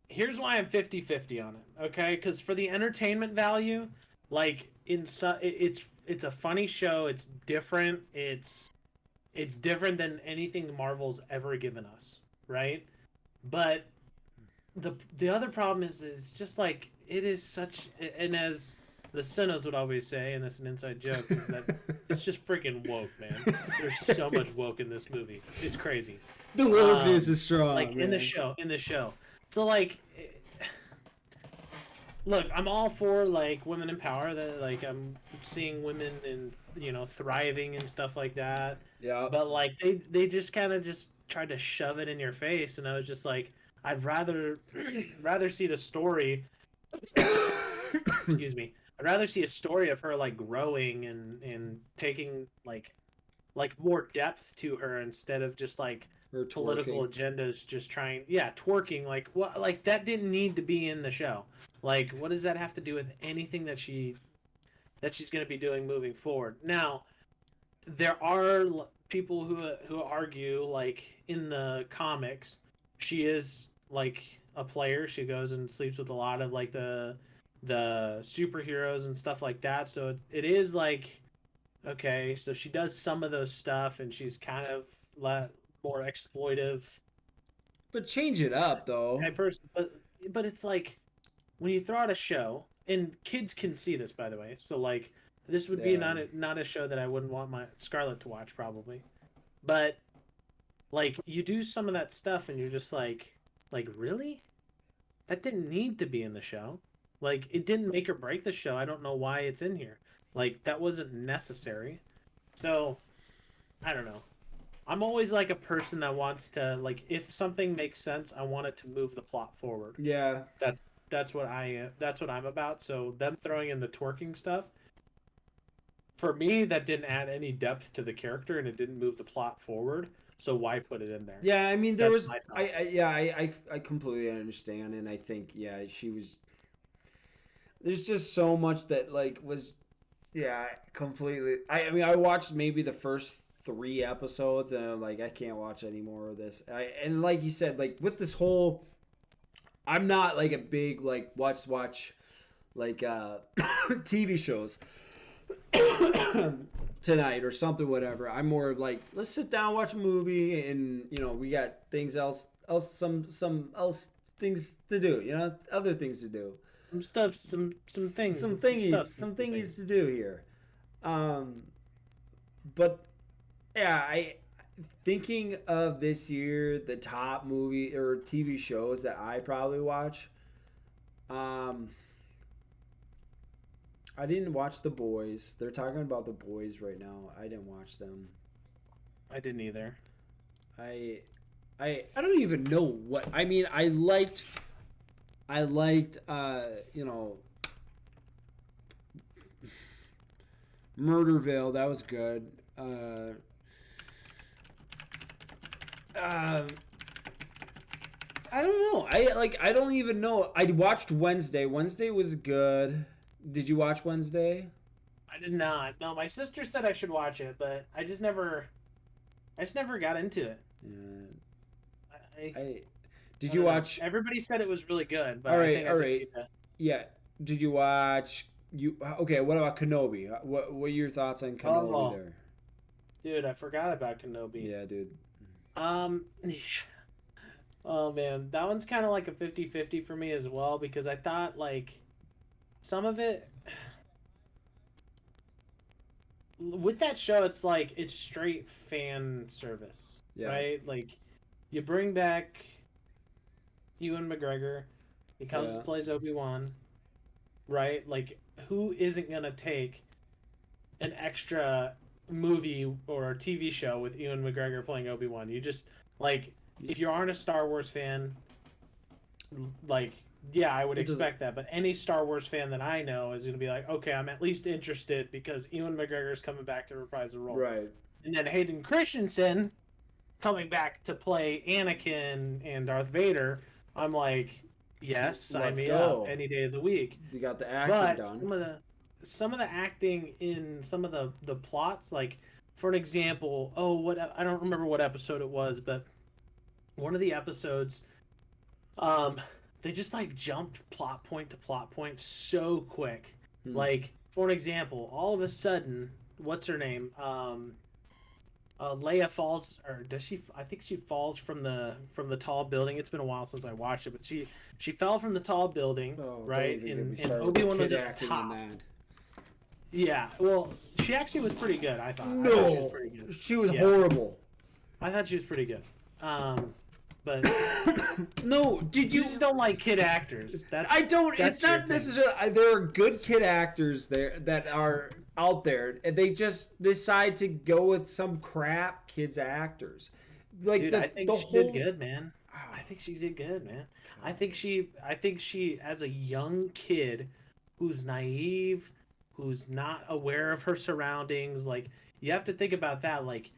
I: Here's why I'm 50-50 on it. Okay, because for the entertainment value, like it's a funny show. It's different. It's different than anything Marvel's ever given us, right? But the other problem is it's just like it is such, and as the Sinos would always say, and it's an inside joke, is that it's just freaking woke, man. There's so much woke in this movie. It's crazy.
A: The wokeness is strong.
I: Like in the show. So like, look, I'm all for like women in power. That like I'm seeing women in thriving and stuff like that.
A: Yeah.
I: But like they just kind of just tried to shove it in your face, and I was just like, I'd rather see the story. Excuse me. I'd rather see a story of her like growing and taking like more depth to her instead of just like
A: Or
I: political
A: twerking.
I: agendas just twerking. Like that didn't need to be in the show. Like what does that have to do with anything that she's going to be doing moving forward? Now there are people who argue like in the comics she is like a player. She goes and sleeps with a lot of like the superheroes and stuff like that, so it is like, okay, so she does some of those stuff and she's kind of more exploitive
A: But change it up though.
I: type person. But it's like when you throw out a show, and kids can see this, by the way, so like this would be
A: Yeah.
I: not a show that I wouldn't want my Scarlett to watch probably, but like you do some of that stuff and you're just like really, that didn't need to be in the show. Like it didn't make or break the show. I don't know why it's in here. Like that wasn't necessary. So I don't know. I'm always like a person that wants to, like, if something makes sense, I want it to move the plot forward.
A: Yeah.
I: That's what I'm about. So them throwing in the twerking stuff, for me, that didn't add any depth to the character and it didn't move the plot forward. So why put it in there?
A: Yeah, I mean, there
I: That's
A: was,
I: my thought.
A: I completely understand, and I think, yeah, she was. There's just so much that like was, yeah, completely. I mean, I watched maybe the first 3 episodes, and I'm like, I can't watch any more of this. And like you said, like with this whole, I'm not like a big like watch like TV shows tonight or something, whatever. I'm more of like, let's sit down, watch a movie, and we got things else some else things to do, other things to do,
I: Some things,
A: some
I: stuff
A: thingies to do here. But yeah, I thinking of this year, the top movie or TV shows that I probably watch. I didn't watch The Boys. They're talking about The Boys right now. I didn't watch them.
I: I didn't either.
A: I don't even know what I mean. I liked Murderville. That was good. I don't know. I don't even know. I watched Wednesday. Wednesday was good. Did you watch Wednesday?
I: I did not. No, my sister said I should watch it, but I just never got into it.
A: Yeah. Did
I: I
A: you
I: don't know.
A: watch?
I: Everybody said it was really good, but
A: All
I: I
A: right,
I: think I
A: all
I: just
A: right.
I: need to-
A: Yeah. Did you watch? Okay? What about Kenobi? What are your thoughts on Kenobi
I: Oh.
A: there?
I: Dude, I forgot about Kenobi.
A: Yeah, dude.
I: Oh man, that one's kind of like a 50-50 for me as well, because I thought like some of it with that show, it's like it's straight fan service,
A: Yeah.
I: right? Like you bring back Ewan McGregor, he comes
A: Yeah.
I: plays Obi-Wan, right? Like who isn't gonna take an extra movie or TV show with Ewan McGregor playing Obi-Wan? You just like, if you aren't a Star Wars fan, like, yeah, I would
A: It doesn't-
I: expect that. But any Star Wars fan that I know is going to be like, okay, I'm at least interested because Ewan McGregor's coming back to reprise the role.
A: Right.
I: And then Hayden Christensen coming back to play Anakin and Darth Vader. I'm like, yes, sign
A: Let's
I: me
A: go.
I: up any day of the week.
A: You got the acting
I: But
A: done.
I: some of the acting in some of the plots, like for an example, I don't remember what episode it was, but one of the episodes, they just like jumped plot point to plot point so quick. Like for an example, all of a sudden, what's her name? Leia falls, or does she? I think she falls from the tall building. It's been a while since I watched it, but she fell from the tall building,
A: Oh, don't
I: right?
A: even get me
I: And
A: started with
I: Obi-Wan was
A: kid
I: at the
A: acting
I: top.
A: in that.
I: Yeah, well, she actually was pretty good. I thought. I thought she was
A: No,
I: pretty good.
A: she was
I: Yeah.
A: horrible.
I: I thought she was pretty good. But
A: No, did
I: you
A: you?
I: just don't like kid actors. That's
A: I don't.
I: that's
A: It's
I: your
A: not
I: thing.
A: necessarily. There are good kid actors there that are out there, and they just decide to go with some crap kids actors. Like
I: Dude,
A: the,
I: I think
A: the
I: she
A: whole.
I: did good, man. I think she did good, man. I think she, as a young kid, who's naive, who's not aware of her surroundings, like you have to think about that. Like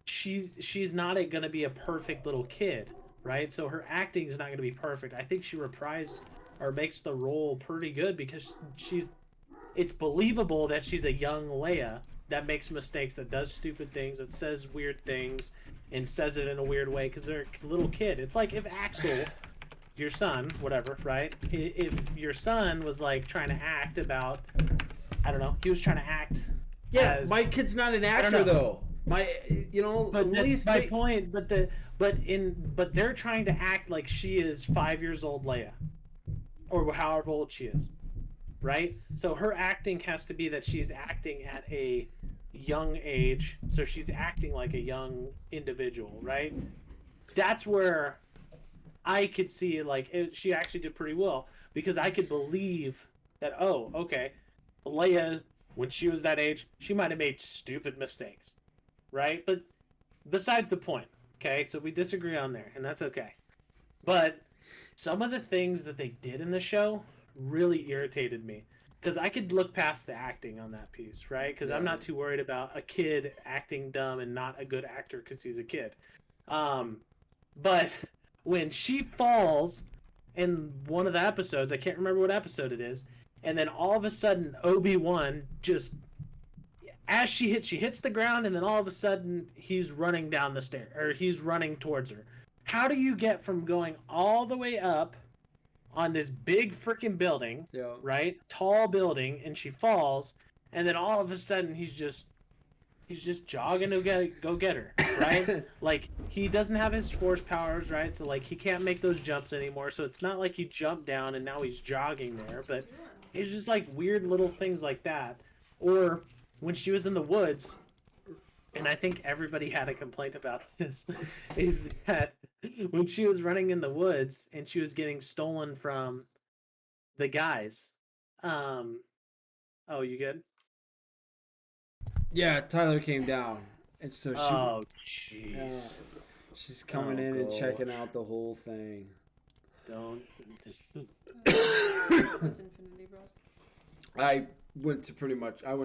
I: she's not going to be a perfect little kid, right? So her acting is not going to be perfect. I think she reprised or makes the role pretty good because it's believable that she's a young Leia that makes mistakes, that does stupid things, that says weird things, and says it in a weird way because they're a little kid. It's like if Axel, your son, whatever, right? If your son was like trying to act about, I don't know, he was trying to act.
A: Yeah,
I: as,
A: my kid's not an
I: don't
A: actor
I: know.
A: though. But
I: But that's
A: least
I: my point. But they're trying to act like she is 5 years old Leia, or however old she is, right? So her acting has to be that she's acting at a young age, so she's acting like a young individual, right? That's where I could see she actually did pretty well because I could believe that. Oh, okay, Leia, when she was that age, she might have made stupid mistakes. right? But besides the point, okay? So we disagree on there, and that's okay. But some of the things that they did in the show really irritated me. Because I could look past the acting on that piece, right? Because I'm not too worried about a kid acting dumb and not a good actor because he's a kid. But when she falls in one of the episodes, I can't remember what episode it is, and then all of a sudden Obi-Wan just, as she hits the ground, and then all of a sudden he's running down the stair, or he's running towards her. How do you get from going all the way up on this big freaking building,
A: Yeah.
I: right? Tall building, and she falls, and then all of a sudden he's just jogging to go get her, right? Like, he doesn't have his force powers, right? So like he can't make those jumps anymore. So it's not like he jumped down and now he's jogging there, but it's just like weird little things like that. Or when she was in the woods, and I think everybody had a complaint about this, is that when she was running in the woods and she was getting stolen from the guys. Oh, you good?
A: Yeah, Tyler came down, and so she.
I: Oh, jeez.
A: She's coming
I: Oh,
A: in and
I: gosh.
A: checking out the whole thing.
I: Don't.
J: What's Infinity Bros?
A: I went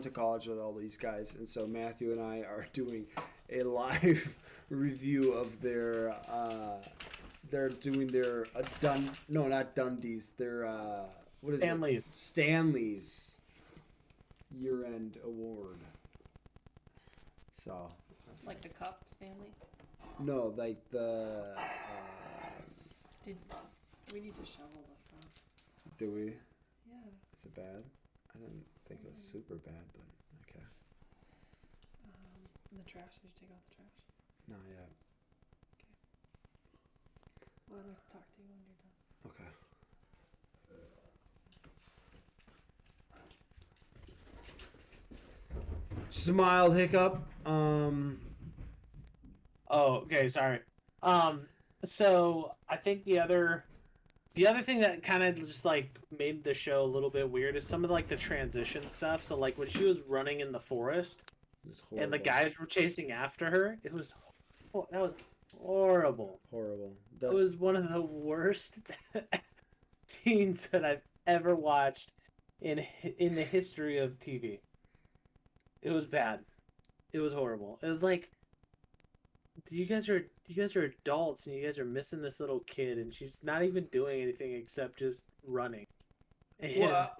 A: to college with all these guys, and so Matthew and I are doing a live review of their. They're doing their not Dundies. Their what is
I: Stanley's.
A: it? Stanley's year-end award. So that's
J: Like the cup, Stanley?
A: no, like the.
J: Did we need to shovel the front?
A: Do we?
J: Yeah.
A: Is it bad? I didn't think it was super bad, but okay.
J: The trash. Did you take out the trash?
A: Not yet.
J: Well, I'd like to talk to you when you're done.
A: Okay. Just a mild hiccup.
I: Oh, okay, sorry. So I think the other thing that kind of just like made the show a little bit weird is some of like the transition stuff. So like when she was running in the forest
A: It's
I: and the
A: horrible.
I: guys were chasing after her, that was horrible.
A: Horrible.
I: It
A: That's,
I: was one of the worst scenes that I've ever watched in the history of TV. It was bad. It was horrible. It was like, you guys are adults and you guys are missing this little kid, and she's not even doing anything except just running. And
A: well,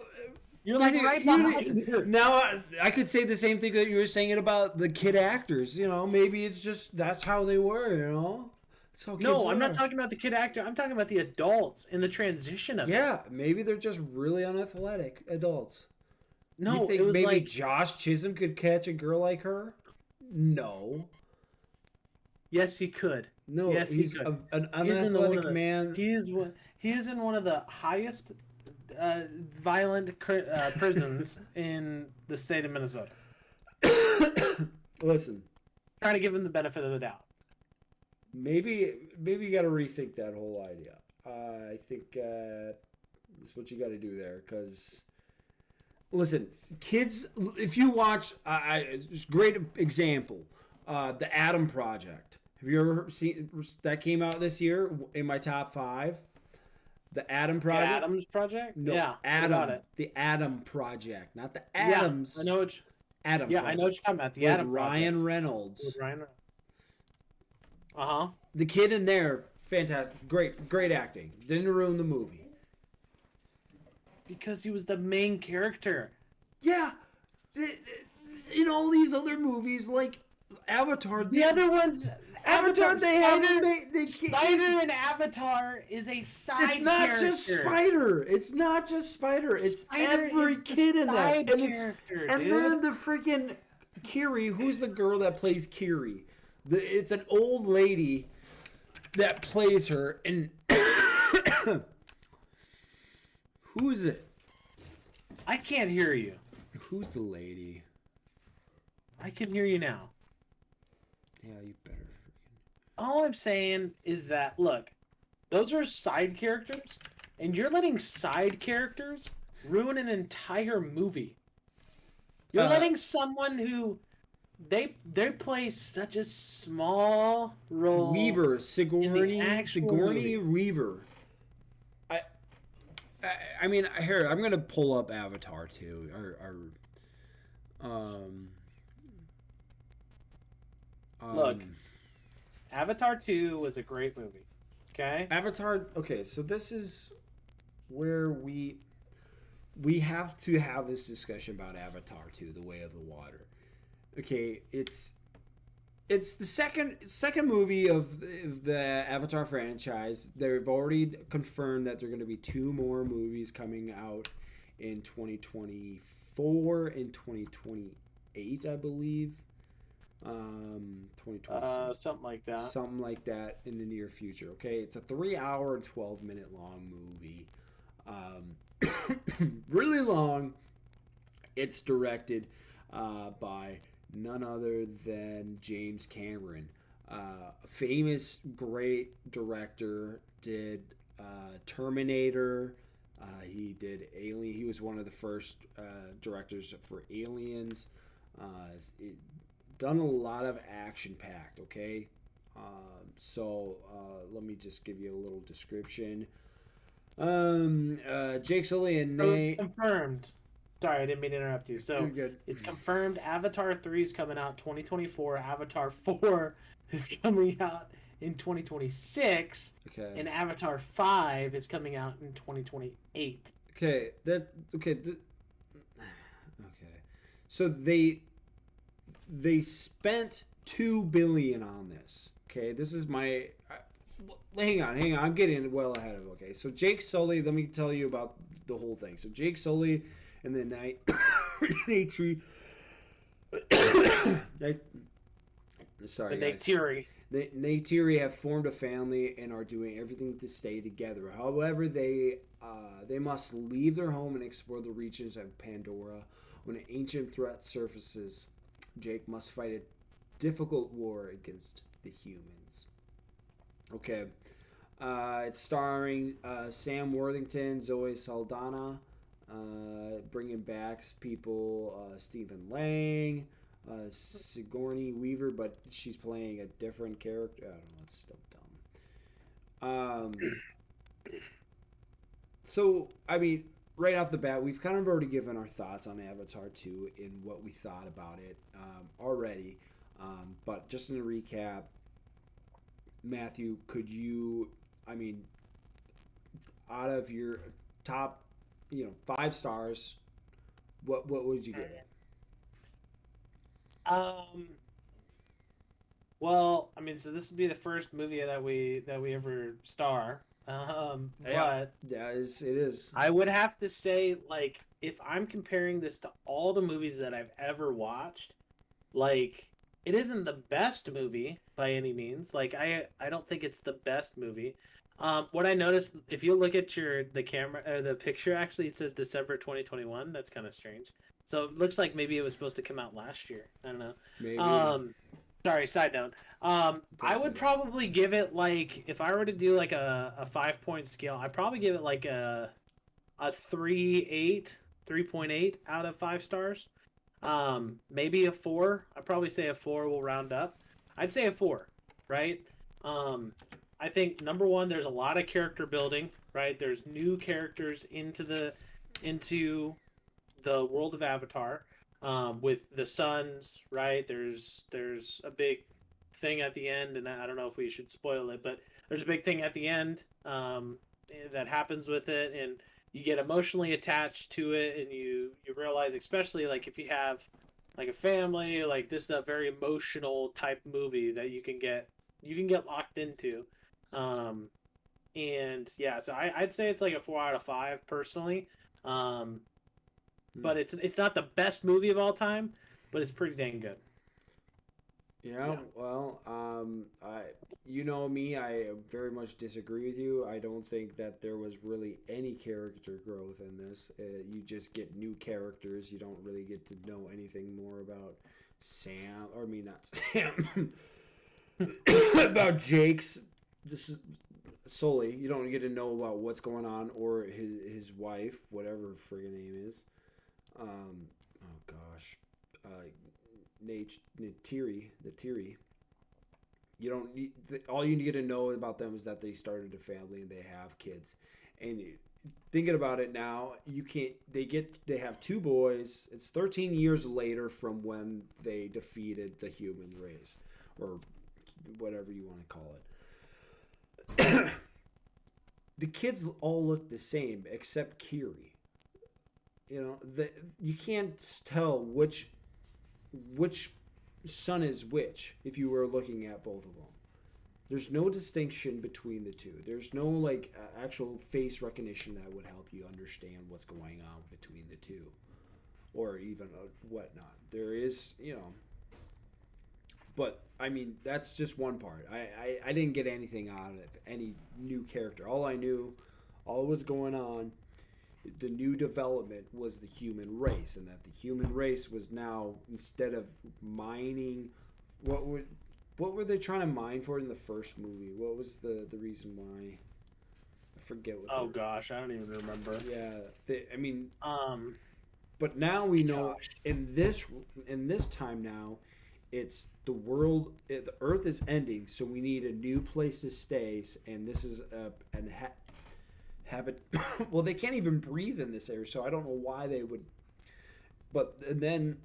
I: you're like
A: you-
I: right
A: you-
I: behind her.
A: now I could say the same thing that you were saying about the kid actors. You know, maybe it's just that's how they were. You know, that's how kids
I: No, I'm not
A: are.
I: talking about the kid actor. I'm talking about the adults and the transition of it.
A: Yeah, maybe they're just really unathletic adults.
I: No,
A: you think
I: it was
A: maybe
I: like
A: Josh Chisholm could catch a girl like her? No.
I: yes, he could.
A: No,
I: Yes, he
A: he's
I: could.
A: an
I: He's in one of
A: unathletic
I: the-
A: man.
I: He is in one of the highest violent prisons in the state of Minnesota.
A: Listen,
I: Trying to give him the benefit of the doubt.
A: maybe you got to rethink that whole idea. I think that's what you got to do there. Because, listen, kids, if you watch, it's a great example, the Adam Project. Have you ever seen that? Came out this year in my top 5. The Adam
I: The
A: Project.
I: Adams Project?
A: No,
I: Yeah. what
A: Adam.
I: about it?
A: The Adam Project, not the
I: Yeah,
A: Adams.
I: I know what
A: Adam.
I: yeah,
A: Project.
I: I know what you're talking about. The
A: With
I: Adam
A: Ryan
I: Project.
A: Reynolds.
I: With Ryan Reynolds. Uh-huh.
A: The kid in there, fantastic, great acting. Didn't ruin the movie.
I: Because he was the main character.
A: Yeah, in all these other movies like Avatar,
I: The other ones...
A: Avatar, they haven't made.
I: Spider in Avatar is a side
A: It's not
I: character.
A: just Spider. It's not just Spider. It's
I: Spider
A: every
I: is the
A: kid in that,
I: side
A: and it's
I: character,
A: and
I: dude.
A: then the freaking Kiri. Who's the girl that plays Kiri? It's an old lady that plays her, and who is it?
I: I can't hear you.
A: Who's the lady?
I: I can hear you now.
A: Yeah, you better.
I: All I'm saying is that, look, those are side characters, and you're letting side characters ruin an entire movie. You're letting someone who they play such a small role.
A: Weaver, Sigourney,
I: actual
A: Sigourney
I: movie.
A: Weaver. I mean, here I'm gonna pull up Avatar 2.
I: Look. Avatar 2 was a great movie. Okay?
A: Avatar. Okay, so this is where we have to have this discussion about Avatar 2, The Way of the Water. Okay, it's the second movie of the Avatar franchise. They've already confirmed that there are going to be 2 more movies coming out in 2024 and 2028, I believe. 2026.
I: Something like that.
A: Something like that in the near future. Okay, it's a 3-hour and 12-minute long movie. Really long. It's directed by none other than James Cameron, a famous, great director. Did Terminator. He did Alien. He was one of the first directors for Aliens. Done a lot of action-packed. Okay, so let me just give you a little description. Jake Sully and
I: So
A: Nate.
I: it's confirmed. Sorry, I didn't mean to interrupt you. So
A: You're good.
I: it's confirmed Avatar 3 is coming out 2024. Avatar 4 is coming out in 2026.
A: Okay.
I: And Avatar 5 is coming out in 2028.
A: Okay. Okay. So they spent $2 billion on this. Okay. This is my. Hang on. I'm getting well ahead of it. Okay. So Jake Sully. Let me tell you about the whole thing. So Jake Sully and the Neytiri. Sorry, guys. Neytiri have formed a family and are doing everything to stay together. However, they must leave their home and explore the regions of Pandora. When an ancient threat surfaces, Jake must fight a difficult war against the humans. Okay. It's starring Sam Worthington, Zoe Saldana, bringing back people, Stephen Lang, Sigourney Weaver, but she's playing a different character. I don't know, it's still dumb. So, I mean, right off the bat, we've kind of already given our thoughts on Avatar 2 and what we thought about it already. But just in a recap, Matthew, could you, I mean, out of your top, 5 stars, what would you give it?
I: Well, I mean, so this would be the first movie that we ever star. But
A: yeah, it is.
I: I would have to say, like, if I'm comparing this to all the movies that I've ever watched, like, it isn't the best movie by any means. Like, I don't think it's the best movie. What I noticed, if you look at the camera or the picture, actually, it says December 2021. That's kind of strange. So it looks like maybe it was supposed to come out last year. I don't know.
A: Maybe.
I: Sorry, side note. I would probably give it, like, if I were to do like a 5-point scale, I'd probably give it like a 3.8 out of 5 stars. Maybe a 4. I'd probably say a 4 will round up. I'd say a 4, right? I think number one, there's a lot of character building, right? There's new characters into the world of Avatar. With the suns, right? There's a big thing at the end, and I don't know if we should spoil it, but there's a big thing at the end that happens with it, and you get emotionally attached to it, and you realize, especially like if you have like a family, like this is a very emotional type movie that you can get locked into. And yeah, so I'd say it's like a 4 out of 5 personally. But it's not the best movie of all time, but it's pretty dang good.
A: Yeah. Well, you know me, I very much disagree with you. I don't think that there was really any character growth in this. You just get new characters. You don't really get to know anything more about Sam, or not Sam, about Jake's. This is Sully. You don't get to know about what's going on, or his wife, whatever her friggin' name is. Oh gosh. Neytiri. You don't need all you need to know about them is that they started a family and they have kids. And thinking about it now, you can't. They have 2 boys. It's 13 years later from when they defeated the human race, or whatever you want to call it. The kids all look the same except Kiri. You can't tell which son is which if you were looking at both of them. There's no distinction between the two. There's no actual face recognition that would help you understand what's going on between the two, or even whatnot. There is, but I mean that's just one part. I didn't get anything out of any new character. All was going on. The new development was the human race, and that the human race was now, instead of mining, what were they trying to mine for in the first movie? What was the reason why? I forget what.
I: Oh gosh, I don't even remember.
A: Yeah, but now we know in this time now, it's the world. The Earth is ending, so we need a new place to stay, and this is habit. Well, they can't even breathe in this area, so I don't know why they would. But then.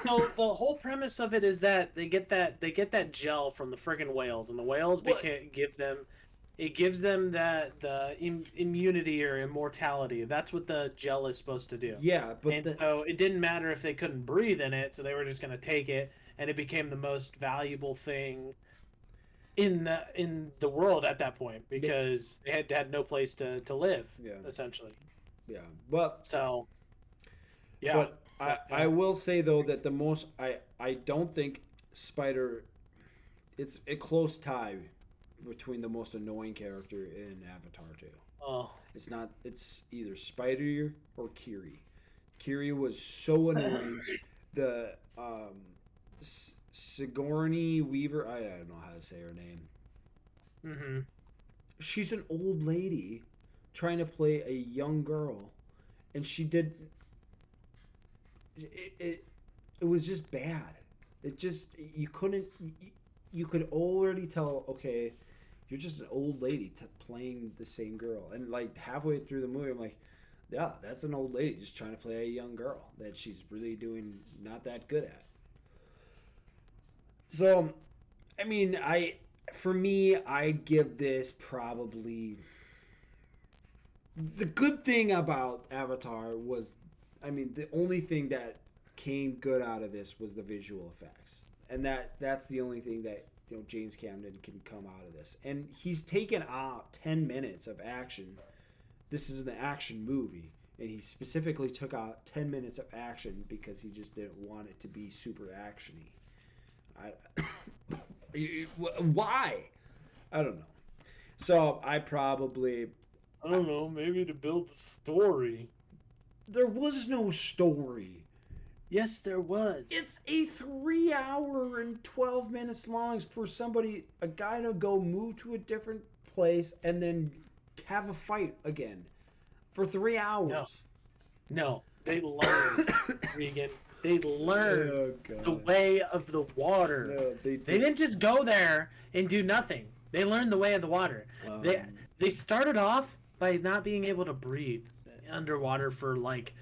I: So the whole premise of it is that they get that gel from the friggin' whales, and the whales gives them the immunity or immortality. That's what the gel is supposed to do.
A: Yeah, but
I: so it didn't matter if they couldn't breathe in it, so they were just gonna take it, and it became the most valuable thing in the world at that point because they had no place to live.
A: Yeah.
I: Essentially.
A: Yeah, but
I: so. Yeah.
A: But I will say though that the most I don't think Spider. It's a close tie between the most annoying character in Avatar 2.
I: Oh.
A: It's either Spider or Kiri. Kiri was so annoying. The Sigourney Weaver, I don't know how to say her name.
I: Mm-hmm.
A: She's an old lady trying to play a young girl, and she did. It was just bad. It just you could already tell. Okay, you're just an old lady playing the same girl, and like halfway through the movie, I'm like, yeah, that's an old lady just trying to play a young girl that she's really doing not that good at. So, I mean, for me, I'd give this probably. The good thing about Avatar was, I mean, the only thing that came good out of this was the visual effects, and that's the only thing that James Cameron can come out of this. And he's taken out 10 minutes of action. This is an action movie, and he specifically took out 10 minutes of action because he just didn't want it to be super actiony. Why? I don't know. So I don't
I: know, maybe to build the story.
A: There was no story.
I: Yes, there was.
A: It's a 3 hour and 12 minutes long for a guy to go move to a different place and then have a fight again for 3 hours.
I: No, they learned, Regan. They learned the way of the water.
A: No, they
I: didn't just go there and do nothing. They learned the way of the water. They started off by not being able to breathe underwater for like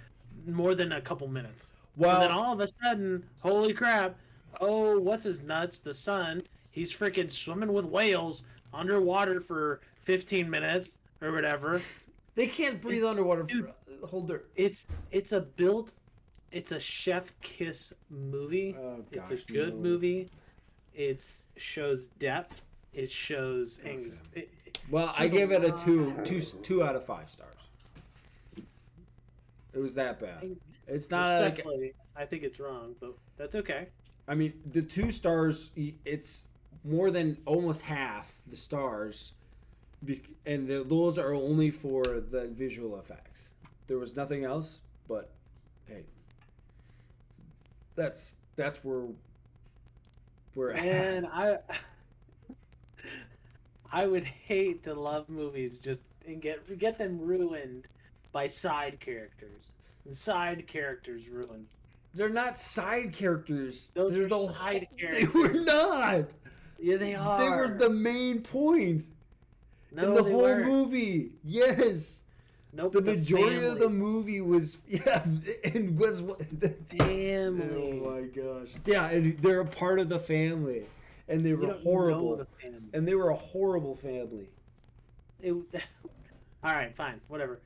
I: more than a couple minutes. Well, and then all of a sudden, holy crap! Oh, what's his nuts? The sun. He's freaking swimming with whales underwater for 15 minutes or whatever.
A: They can't breathe underwater.
I: It's a chef kiss movie.
A: Oh, gosh,
I: it's a good movie. It shows depth. It shows
A: well, I give it a 2 out of 5 stars. It was that bad. It's not like
I: I think it's wrong, but that's okay.
A: I mean, the 2 stars. It's more than almost half the stars, and those are only for the visual effects. There was nothing else, but hey, that's where we're at.
I: And I would hate to love movies and get them ruined by side characters. And side characters ruined.
A: They're not side characters.
I: Those
A: They're
I: are
A: the
I: side
A: They
I: characters.
A: were not.
I: Yeah, they are.
A: They were the main point
I: no,
A: in the
I: they
A: whole
I: weren't.
A: movie. Yes.
I: Nope,
A: The majority of the
I: family.
A: movie was and was what
I: Family.
A: Oh my gosh. Yeah, and they're a part of the family. And they
I: You
A: were
I: don't
A: horrible.
I: know the family.
A: And they were a horrible family.
I: All right, fine, whatever.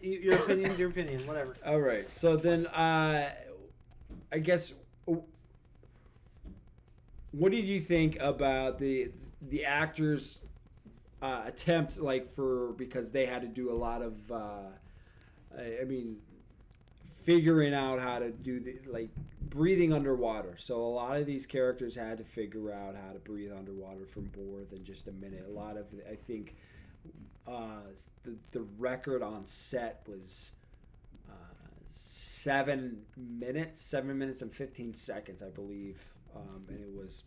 I: Your opinion's your opinion, whatever.
A: All right. So then I guess what did you think about the actors attempt because they had to do a lot of figuring out how to do breathing underwater. So a lot of these characters had to figure out how to breathe underwater for more than just a minute. A lot of, I think, the record on set was 7 minutes and 15 seconds, I believe. And it was,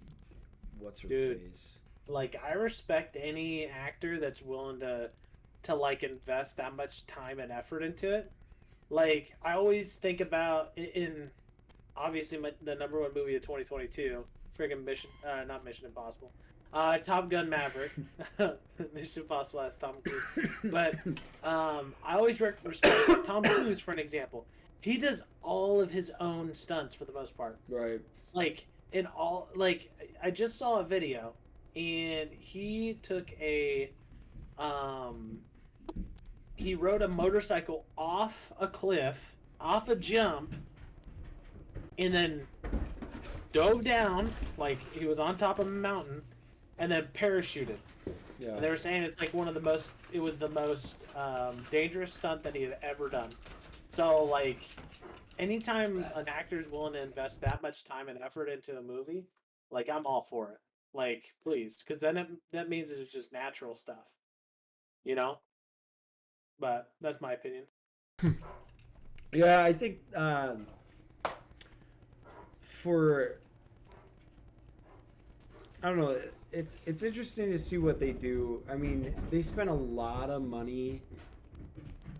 A: what's her
I: Dude.
A: face?
I: Like, I respect any actor that's willing to invest that much time and effort into it. Like, I always think about obviously the number one movie of 2022, friggin' not Mission Impossible, Top Gun Maverick. Mission Impossible has Tom Cruise, but I always respect Tom Cruise for an example. He does all of his own stunts for the most part.
A: Right.
I: I just saw a video, and he took he rode a motorcycle off a cliff, off a jump, and then dove down like he was on top of a mountain, and then parachuted.
A: Yeah.
I: And they were saying it's like it was the most dangerous stunt that he had ever done. So like, anytime an actor is willing to invest that much time and effort into a movie, like, I'm all for it. Like, please, because then that means it's just natural stuff, you know. But that's my opinion.
A: Yeah, I think I don't know. It's interesting to see what they do. I mean, they spent a lot of money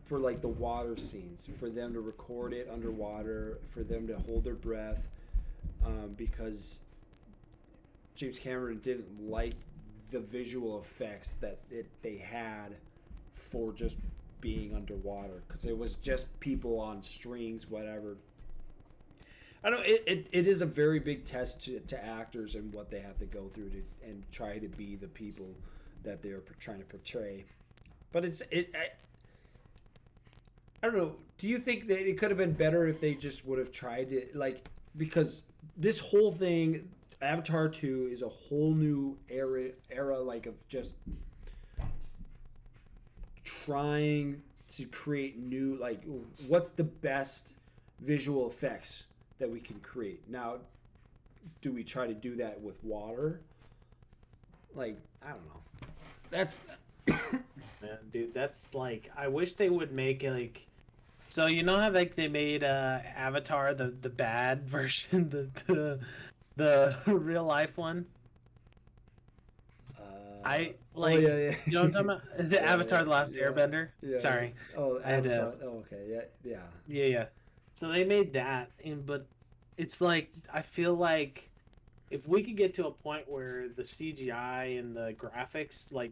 A: for the water scenes, for them to record it underwater, for them to hold their breath, because James Cameron didn't like the visual effects that they had for just being underwater, because it was just people on strings, whatever. I don't. It is a very big test to actors and what they have to go through and try to be the people that they're trying to portray. But I don't know. Do you think that it could have been better if they just would have tried to because this whole thing, Avatar 2, is a whole new era of just trying to create new what's the best visual effects that we can create. Now, do we try to do that with water? I don't know. That's
I: Man, dude, that's I wish they would make so you know how they made Avatar the bad version, the real life one. I
A: oh, yeah.
I: You know what I'm talking about? The
A: Yeah,
I: Avatar: The Last
A: yeah.
I: Airbender.
A: Yeah.
I: Sorry.
A: Oh,
I: I had to-
A: Avatar. Oh, okay. Yeah.
I: Yeah. So they made that, but it's I feel like if we could get to a point where the CGI and the graphics, man,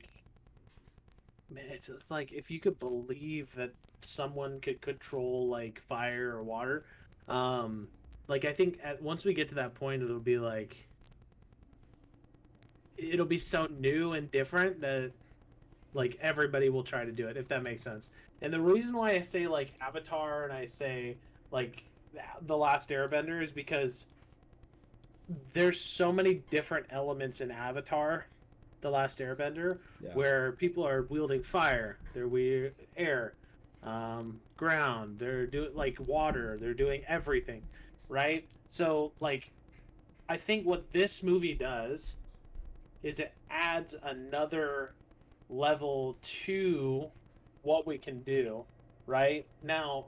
I: it's if you could believe that someone could control fire or water, I think once we get to that point, it'll be it'll be so new and different that everybody will try to do it, if that makes sense. And the reason why I say Avatar and I say The Last Airbender is because there's so many different elements in Avatar, The Last Airbender,
A: Yeah.
I: where people are wielding fire, they're air, ground, they're doing water, they're doing everything, right? So I think what this movie does is it adds another level to what we can do, right? Now,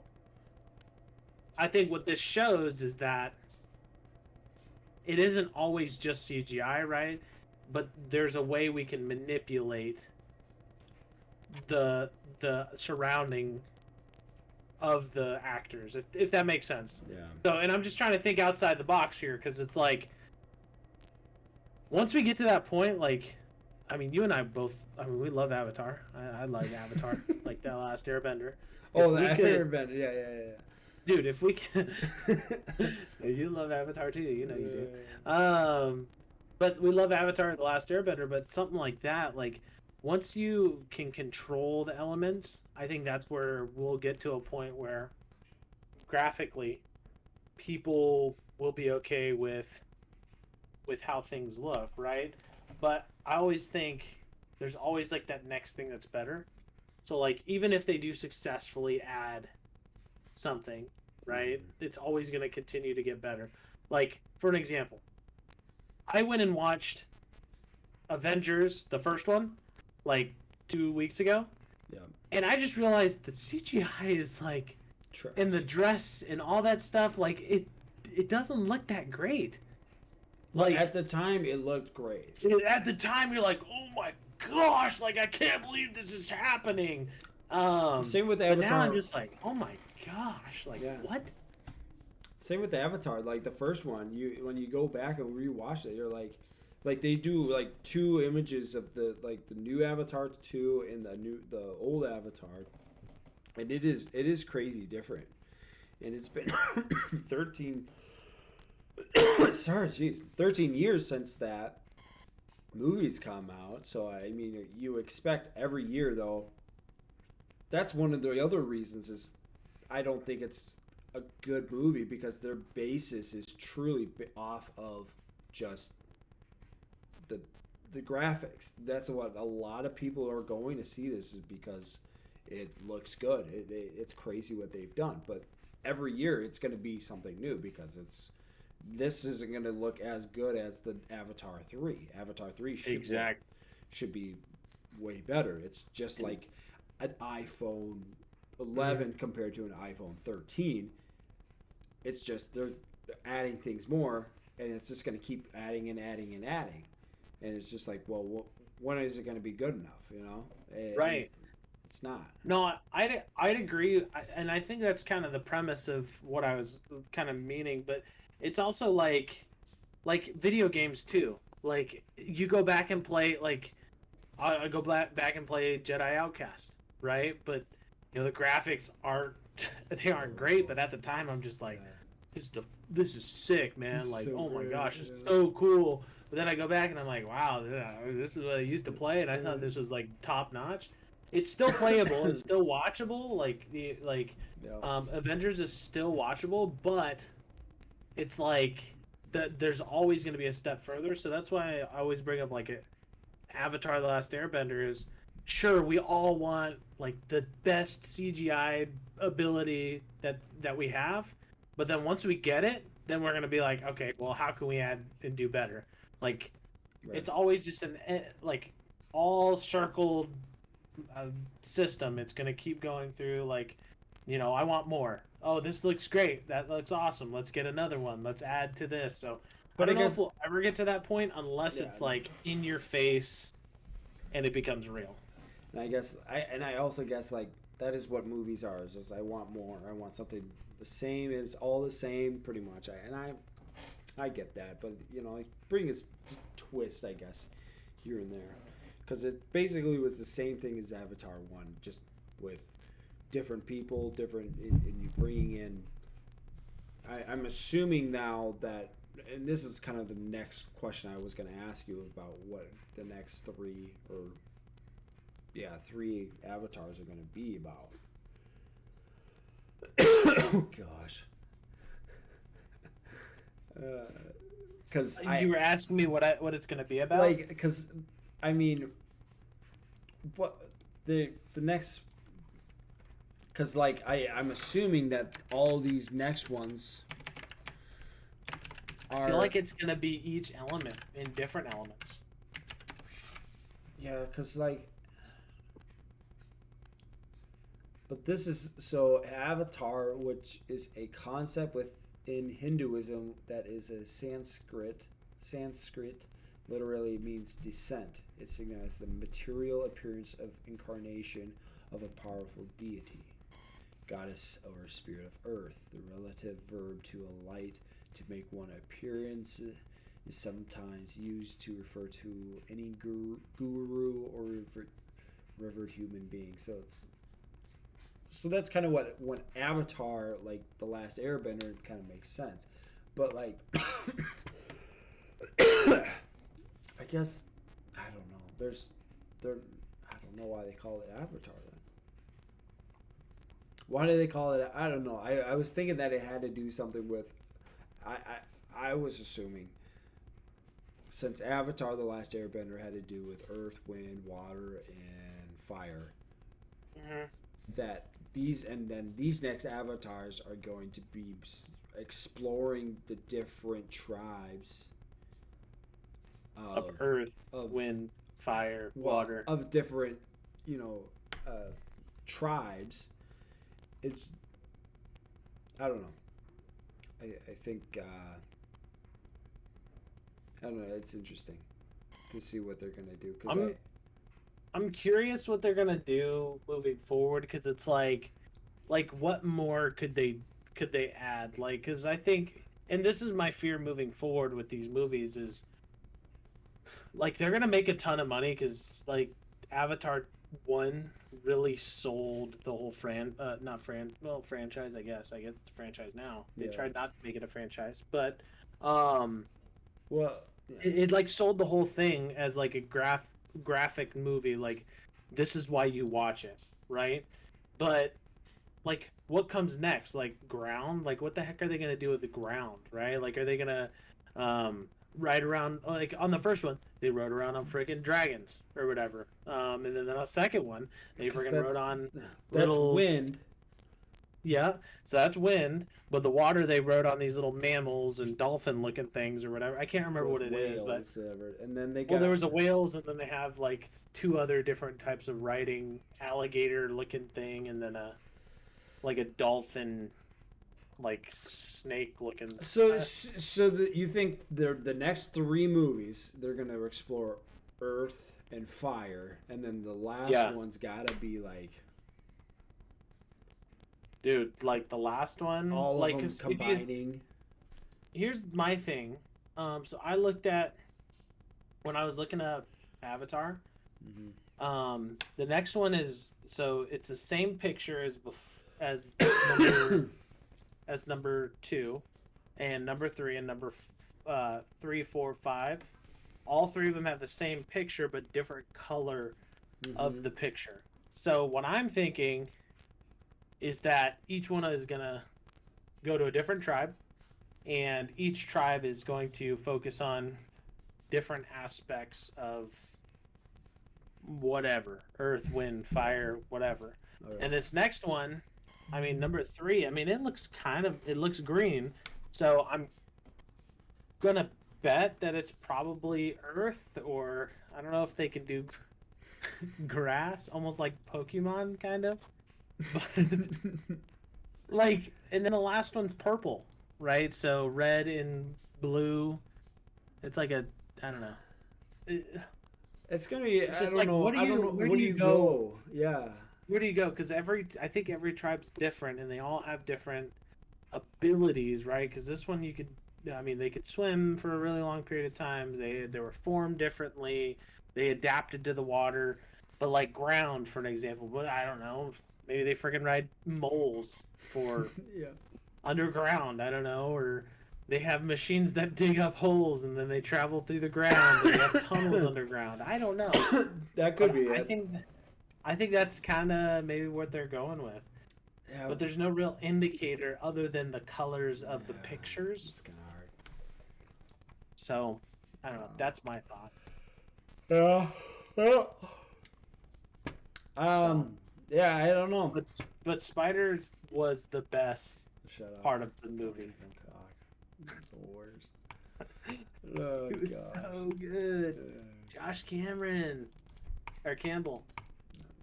I: I think what this shows is that it isn't always just CGI, right? But there's a way we can manipulate the surrounding of the actors, if that makes sense.
A: Yeah.
I: So, and I'm just trying to think outside the box here, because it's like, once we get to that point, like, I mean, you and I both, I mean, we love Avatar. I like Avatar, like that Last Airbender.
A: Oh,
I: If we
A: that
I: could-
A: Airbender. Yeah.
I: Dude, if we can, you love Avatar too, you know you do. But we love Avatar: The Last Airbender. But something like that, like once you can control the elements, I think that's where we'll get to a point where graphically, people will be okay with how things look, right? But I always think there's always like that next thing that's better. So like even if they do successfully add something, right? It's always going to continue to get better. Like, for an example, I went and watched Avengers, the first one, like 2 weeks ago.
A: Yeah.
I: And I just realized the CGI is like,
A: Trash.
I: and the dress and all that stuff, like it doesn't look that great.
A: Like
I: Like
A: at the time, it looked great.
I: at the time, you're like, oh my gosh, like I can't believe this is happening.
A: Same with
I: But now
A: Avatar.
I: I'm just like, oh my gosh, like
A: Yeah.
I: what?
A: Same with the Avatar. Like the first one, when you go back and rewatch it, you're like they do like 2 images of the new Avatar 2 and the old Avatar, and it is crazy different. And it's been 13 13 years since that movie's come out. So I mean, you expect every year though. That's one of the other reasons is I don't think it's a good movie because their basis is truly off of just the graphics. That's what a lot of people are going to see this is because it looks good. It's crazy what they've done, but every year it's going to be something new because this isn't going to look as good as the Avatar 3. Avatar 3 should be way better. It's just like an iPhone 11 compared to an iPhone 13. It's just they're adding things more, and it's just going to keep adding and adding and adding, and it's just like, well, when is it going to be good enough? You know,
I: Right.
A: It's not.
I: No, I'd agree, and I think that's kind of the premise of what I was kind of meaning. But it's also like video games too. Like you go back and play, like I go back and play Jedi Outcast, right? But you know the graphics aren't great. But at the time, I'm just like, this is sick, man.
A: It's
I: Like,
A: so
I: oh my
A: great,
I: gosh, it's
A: yeah.
I: so cool. But then I go back and I'm like, wow, this is what I used to play, and I thought this was like top notch. It's still playable. It's still watchable.
A: Yeah.
I: Avengers is still watchable, but it's like there's always going to be a step further. So that's why I always bring up like Avatar: The Last Airbender is sure we all want like the best CGI ability that we have, but then once we get it, then we're going to be like, okay, well, how can we add and do better? Like
A: Right.
I: it's always just like all circled system. It's going to keep going through like, you know, I want more. Oh, this looks great. That looks awesome. Let's get another one. Let's add to this. So
A: But
I: I
A: I
I: don't know
A: guess-
I: if we'll ever get to that point unless
A: Yeah,
I: it's
A: no.
I: like in your face and it becomes real.
A: And I also guess like that is what movies are. It's just I want more. I want something the same. It's all the same pretty much. I get that, but you know, like bring a twist, I guess, here and there, because it basically was the same thing as Avatar 1, just with different people, and you bringing in. I'm assuming now that, and this is kind of the next question I was going to ask you about what the next three avatars are going to be about. Oh gosh. Because
I: You were asking me what it's going to be about.
A: like, because I mean, what the next? Because like I'm assuming that all these next ones
I: I
A: are
I: feel like it's going to be each element in different elements.
A: yeah, because like. But this is so Avatar, which is a concept within Hinduism that is a Sanskrit. Sanskrit literally means descent. It signifies the material appearance of incarnation of a powerful deity. goddess or spirit of earth. The relative verb to alight, to make one appearance, is sometimes used to refer to any guru or revered human being. So that's kind of what when Avatar, like The Last Airbender, kind of makes sense. But like, I guess I don't know. I don't know why they call it Avatar then. Why do they call it? I don't know. I was thinking that it had to do something with. I was assuming since Avatar: The Last Airbender had to do with earth, wind, water, and fire, that these next avatars are going to be exploring the different tribes
I: of earth, wind, fire, water,
A: of different tribes. It's I don't know. I think I don't know. It's interesting to see what they're gonna do because
I: I'm curious what they're gonna do moving forward because it's like what more could they add? Like, because I think, and this is my fear moving forward with these movies is like they're gonna make a ton of money because like Avatar 1 really sold the whole franchise. I guess it's a franchise now. They tried not to make it a franchise, but it like sold the whole thing as like a graphic movie. Like this is why you watch it, right? But like what comes next? Like ground? Like what the heck are they gonna do with the ground, right? Like are they gonna ride around like on the first one they rode around on freaking dragons or whatever, and then the second one they freaking rode on little
A: wind.
I: Yeah, so that's wind, but the water they rode on these little mammals and dolphin looking things or whatever. I can't remember what it is, but
A: and then they
I: there was a whales, and then they have like 2 other different types of riding, alligator looking thing, and then a dolphin like snake looking.
A: So you think the next 3 movies they're gonna explore earth and fire, and then the last one's gotta be like,
I: dude, like the last one,
A: all
I: like
A: of them combining.
I: Here's my thing. So I looked at when I was looking up Avatar. The next one is it's the same picture as number 2 and number 3 and number 3, 4, 5. All 3 of them have the same picture but different color of the picture. So what I'm thinking is that each one is gonna go to a different tribe, and each tribe is going to focus on different aspects of whatever, earth, wind, fire, whatever. Right. And this next one, I mean, number 3, I mean, it looks green, so I'm gonna bet that it's probably earth, or I don't know if they can do grass, almost like Pokemon, kind of. But, like, and then the last one's purple, right? So red and blue. It's like I don't know.
A: It's gonna be.
I: It's just
A: I don't know.
I: Where do you go?
A: Yeah.
I: Where do you go? Because I think every tribe's different, and they all have different abilities, right? Because this one they could swim for a really long period of time. They were formed differently. They adapted to the water, but like ground, for an example. But I don't know. Maybe they freaking ride moles for underground. I don't know. Or they have machines that dig up holes and then they travel through the ground. And they have tunnels underground. I don't know.
A: That could be it.
I: I think that's kind of maybe what they're going with. Yeah. But there's no real indicator other than the colors of the pictures.
A: It's kind of hard.
I: So, I don't know. That's my thought.
A: Yeah. Yeah, I don't know.
I: But Spider was the best part of the movie.
A: It's the worst.
I: It was so good. Josh Cameron. Or Campbell.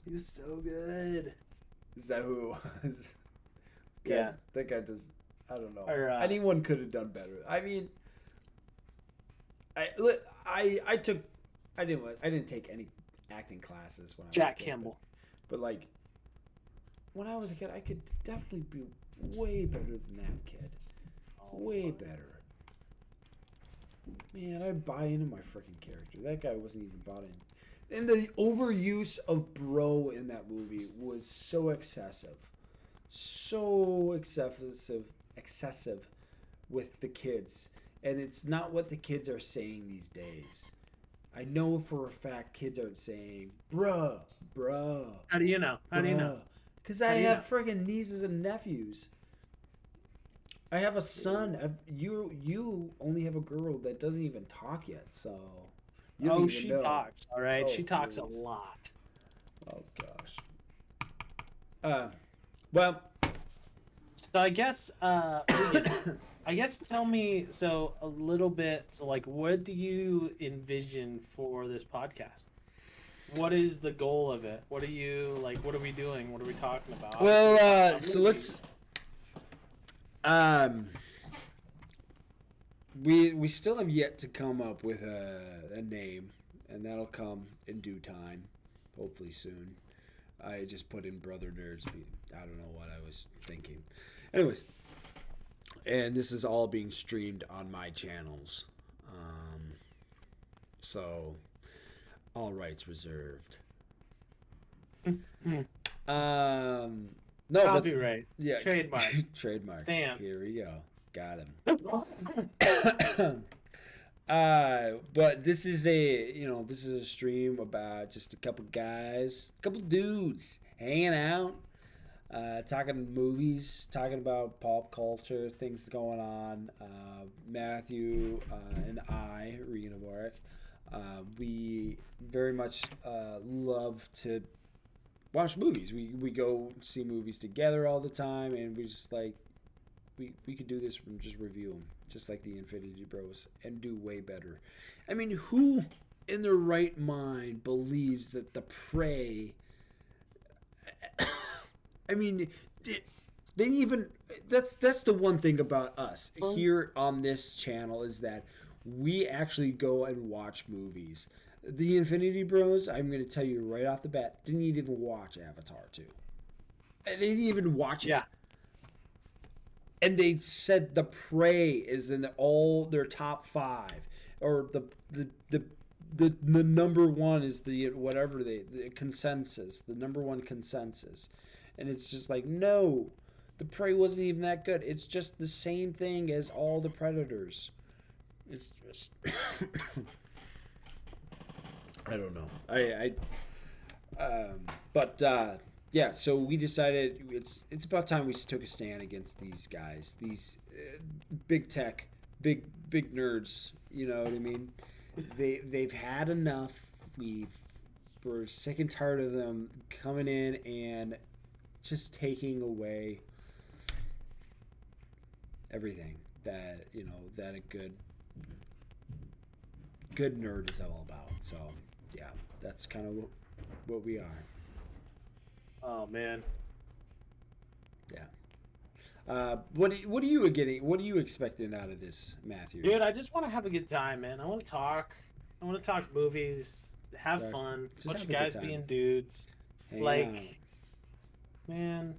I: He was so good.
A: Is that who it was?
I: Yeah.
A: That guy does. I don't know.
I: Or,
A: anyone could have done better. I mean, I didn't take any acting classes when I was
I: Jack
A: a kid,
I: Campbell.
A: But like, when I was a kid, I could definitely be way better than that kid. Way better. Man, I'd buy into my freaking character. That guy wasn't even bought in. And the overuse of bro in that movie was so excessive. So excessive with the kids. And it's not what the kids are saying these days. I know for a fact kids aren't saying, bruh.
I: How do you know? How do you know?
A: Because I have friggin' nieces and nephews. I have a son. You only have a girl that doesn't even talk yet, so. You don't even
I: She
A: know.
I: talks. All right,
A: Oh,
I: she talks a
A: please.
I: lot.
A: Oh gosh. Well,
I: So I guess tell me a little bit. So like, what do you envision for this podcast? What is the goal of it? What are you like? What are we doing? What are we talking about?
A: well, so let's. We still have yet to come up with a name, and that'll come in due time, hopefully soon. I just put in Brother Nerds. I don't know what I was thinking. Anyways, and this is all being streamed on my channels, so all rights reserved. No,
I: Copyright.
A: but yeah,
I: Trademark.
A: trademark.
I: Stamp.
A: Here we go. Got him. But this is a stream about just a couple guys, a couple dudes hanging out, talking movies, talking about pop culture, things going on. Matthew and I, Rena Warwick, we very much love to watch movies. We go see movies together all the time, and we just like we could do this and just review them, just like the Infinity Bros, and do way better. I mean, who in their right mind believes that the Prey? I mean, they even that's the one thing about us here on this channel is that we actually go and watch movies. The Infinity Bros, I'm going to tell you right off the bat, didn't even watch Avatar 2. They didn't even watch it.
I: Yeah.
A: And they said the Prey is in all their top 5, or the number one is the whatever the consensus, the number one consensus, and it's just like, no, the Prey wasn't even that good. It's just the same thing as all the Predators. It's just I don't know. Yeah, so we decided it's about time we took a stand against these guys, these big tech, big nerds. You know what I mean? They've had enough. We're sick and tired of them coming in and just taking away everything that that a good nerd is all about. So yeah, that's kind of what we are.
I: Oh man.
A: Yeah. What are you getting? What are you expecting out of this, Matthew?
I: Dude, I just want to have a good time, man. I want to talk movies, have fun.
A: Just
I: Bunch
A: have
I: of
A: a good
I: guys
A: time.
I: being dudes.
A: Hang
I: Like,
A: out.
I: man,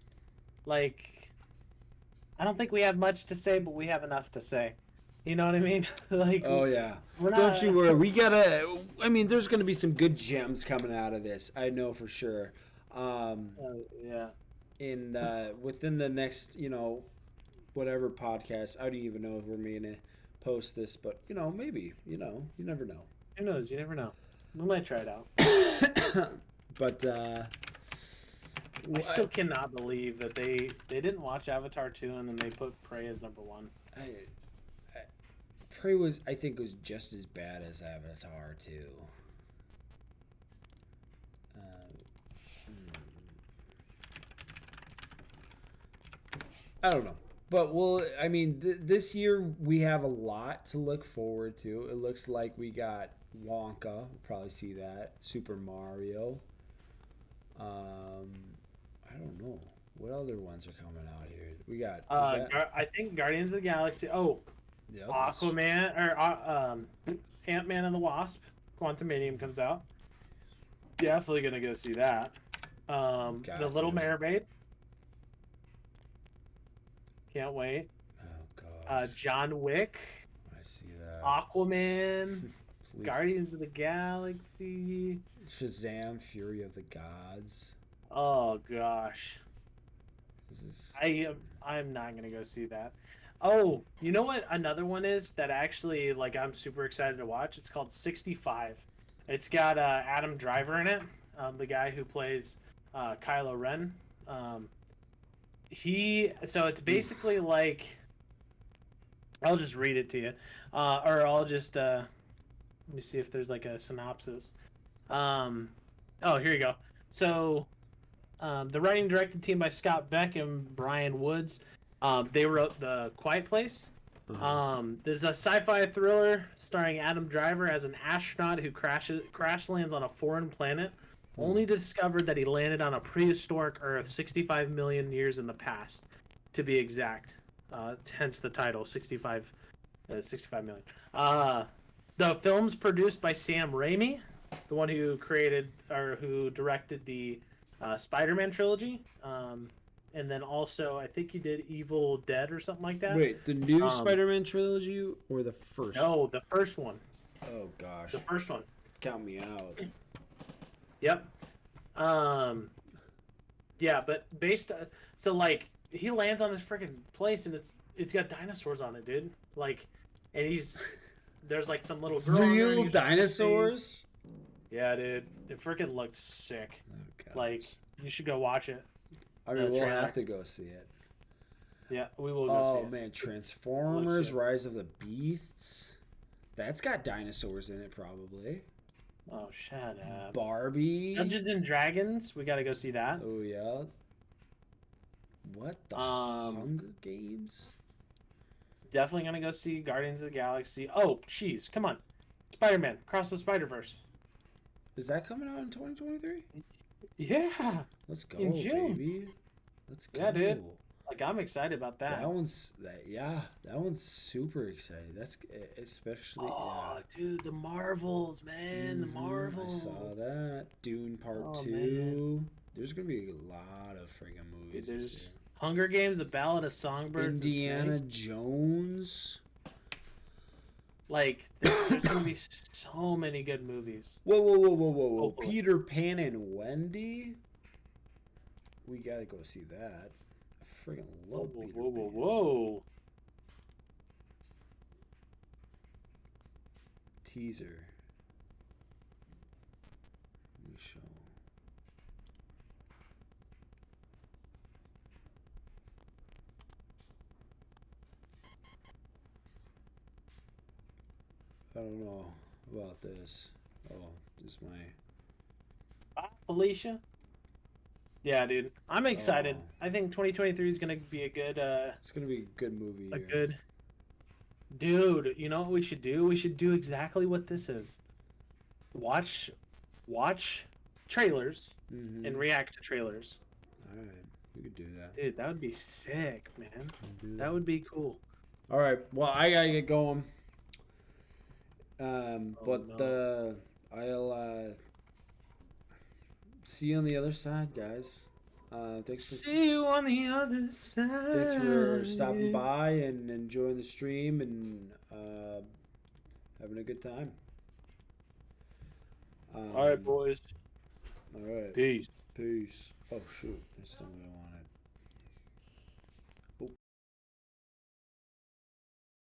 I: like, I don't think we have much to say, but we have enough to say. You know what I mean? Like,
A: Oh yeah.
I: we're not,
A: Don't you worry. We gotta. I mean, there's gonna be some good gems coming out of this. I know for sure.
I: Yeah.
A: In within the next, whatever podcast. I don't even know if we're gonna post this, but maybe. You never know.
I: Who knows? You never know. We might try it out.
A: But
I: I still cannot believe that they didn't watch Avatar 2 and then they put Prey as number 1.
A: Prey was just as bad as Avatar 2. I don't know. But this year we have a lot to look forward to. It looks like we got Wonka. We'll probably see that. Super Mario. I don't know. What other ones are coming out here? We got.
I: I think Guardians of the Galaxy. Oh,
A: Yep.
I: Aquaman or Ant-Man and the Wasp. Quantumanium comes out. Definitely gonna go see that. The Little Mermaid. Can't wait.
A: Oh gosh.
I: John Wick,
A: I see that.
I: Aquaman,
A: Please.
I: Guardians of the Galaxy.
A: Shazam! Fury of the Gods.
I: Oh gosh,
A: This is.
I: I'm not gonna go see that. Oh, you know what? Another one is that actually like I'm super excited to watch. It's called 65. It's got Adam Driver in it, the guy who plays Kylo Ren. So it's basically like, I'll just read it to you, or I'll just let me see if there's like a synopsis. Oh, here you go. So the writing and directed team by Scott Beck and Brian Woods. They wrote The Quiet Place. There's a sci-fi thriller starring Adam Driver as an astronaut who crash lands on a foreign planet, only to discover that he landed on a prehistoric Earth 65 million years in the past, to be exact. Hence the title, 65 million. The film's produced by Sam Raimi, the one who created or who directed the Spider-Man trilogy. And then also, I think he did Evil Dead or something like that.
A: Wait, the new Spider-Man trilogy or the first?
I: No, the first one.
A: Oh gosh.
I: The first one.
A: Count me out.
I: Yep. Yeah, but so like he lands on this freaking place and it's got dinosaurs on it, dude. Like, and there's like some little girl.
A: Real dinosaurs?
I: Yeah, dude. It freaking looked sick.
A: Oh, gosh.
I: Like, you should go watch it.
A: I mean, we'll
I: trailer.
A: have to go see it.
I: Yeah, we will go see it.
A: Oh man, Transformers: Rise of the Beasts. That's got dinosaurs in it, probably.
I: Oh, shut up.
A: Barbie.
I: Dungeons and Dragons. We got to go see that.
A: Oh yeah. What the Hunger Games?
I: Definitely gonna go see Guardians of the Galaxy. Oh, jeez, come on, Spider-Man: Across the Spider-Verse.
A: Is that coming out in 2023?
I: Yeah.
A: Let's go,
I: In June.
A: baby. Let's go.
I: Yeah, dude. Like, I'm excited about that.
A: That one's super exciting. That's especially.
I: Oh, dude, the Marvels, man, the Marvels.
A: I saw that. Dune Part 2.
I: Man.
A: There's gonna be a lot of friggin' movies.
I: Dude,
A: this
I: there's
A: year.
I: Hunger Games: The Ballad of Songbirds.
A: Indiana
I: and Snakes.
A: Jones.
I: Like, there's gonna be so many good movies.
A: Whoa.
I: Hopefully.
A: Peter Pan and Wendy. We gotta go see that. I friggin' love Peter Pan.
I: Whoa.
A: Teaser. Let me show. I don't know about this. Oh, this is my.
I: Bye, Felicia. Yeah, dude, I'm excited.
A: Oh.
I: I think 2023 is gonna be a good.
A: It's gonna be a good movie.
I: A
A: year.
I: good. Dude, you know what we should do? We should do exactly what this is. Watch trailers
A: Mhm.
I: and react to trailers.
A: All right, we could do that.
I: Dude, that would be sick, man.
A: We'll do
I: That would be cool.
A: All right. Well, I gotta get going. But I'll see you on the other side, guys. Thanks
I: See you on the other side.
A: Thanks for stopping by and enjoying the stream and having a good time.
I: All right, boys.
A: All right.
I: Peace.
A: Peace. Oh shoot, that's not what I wanted.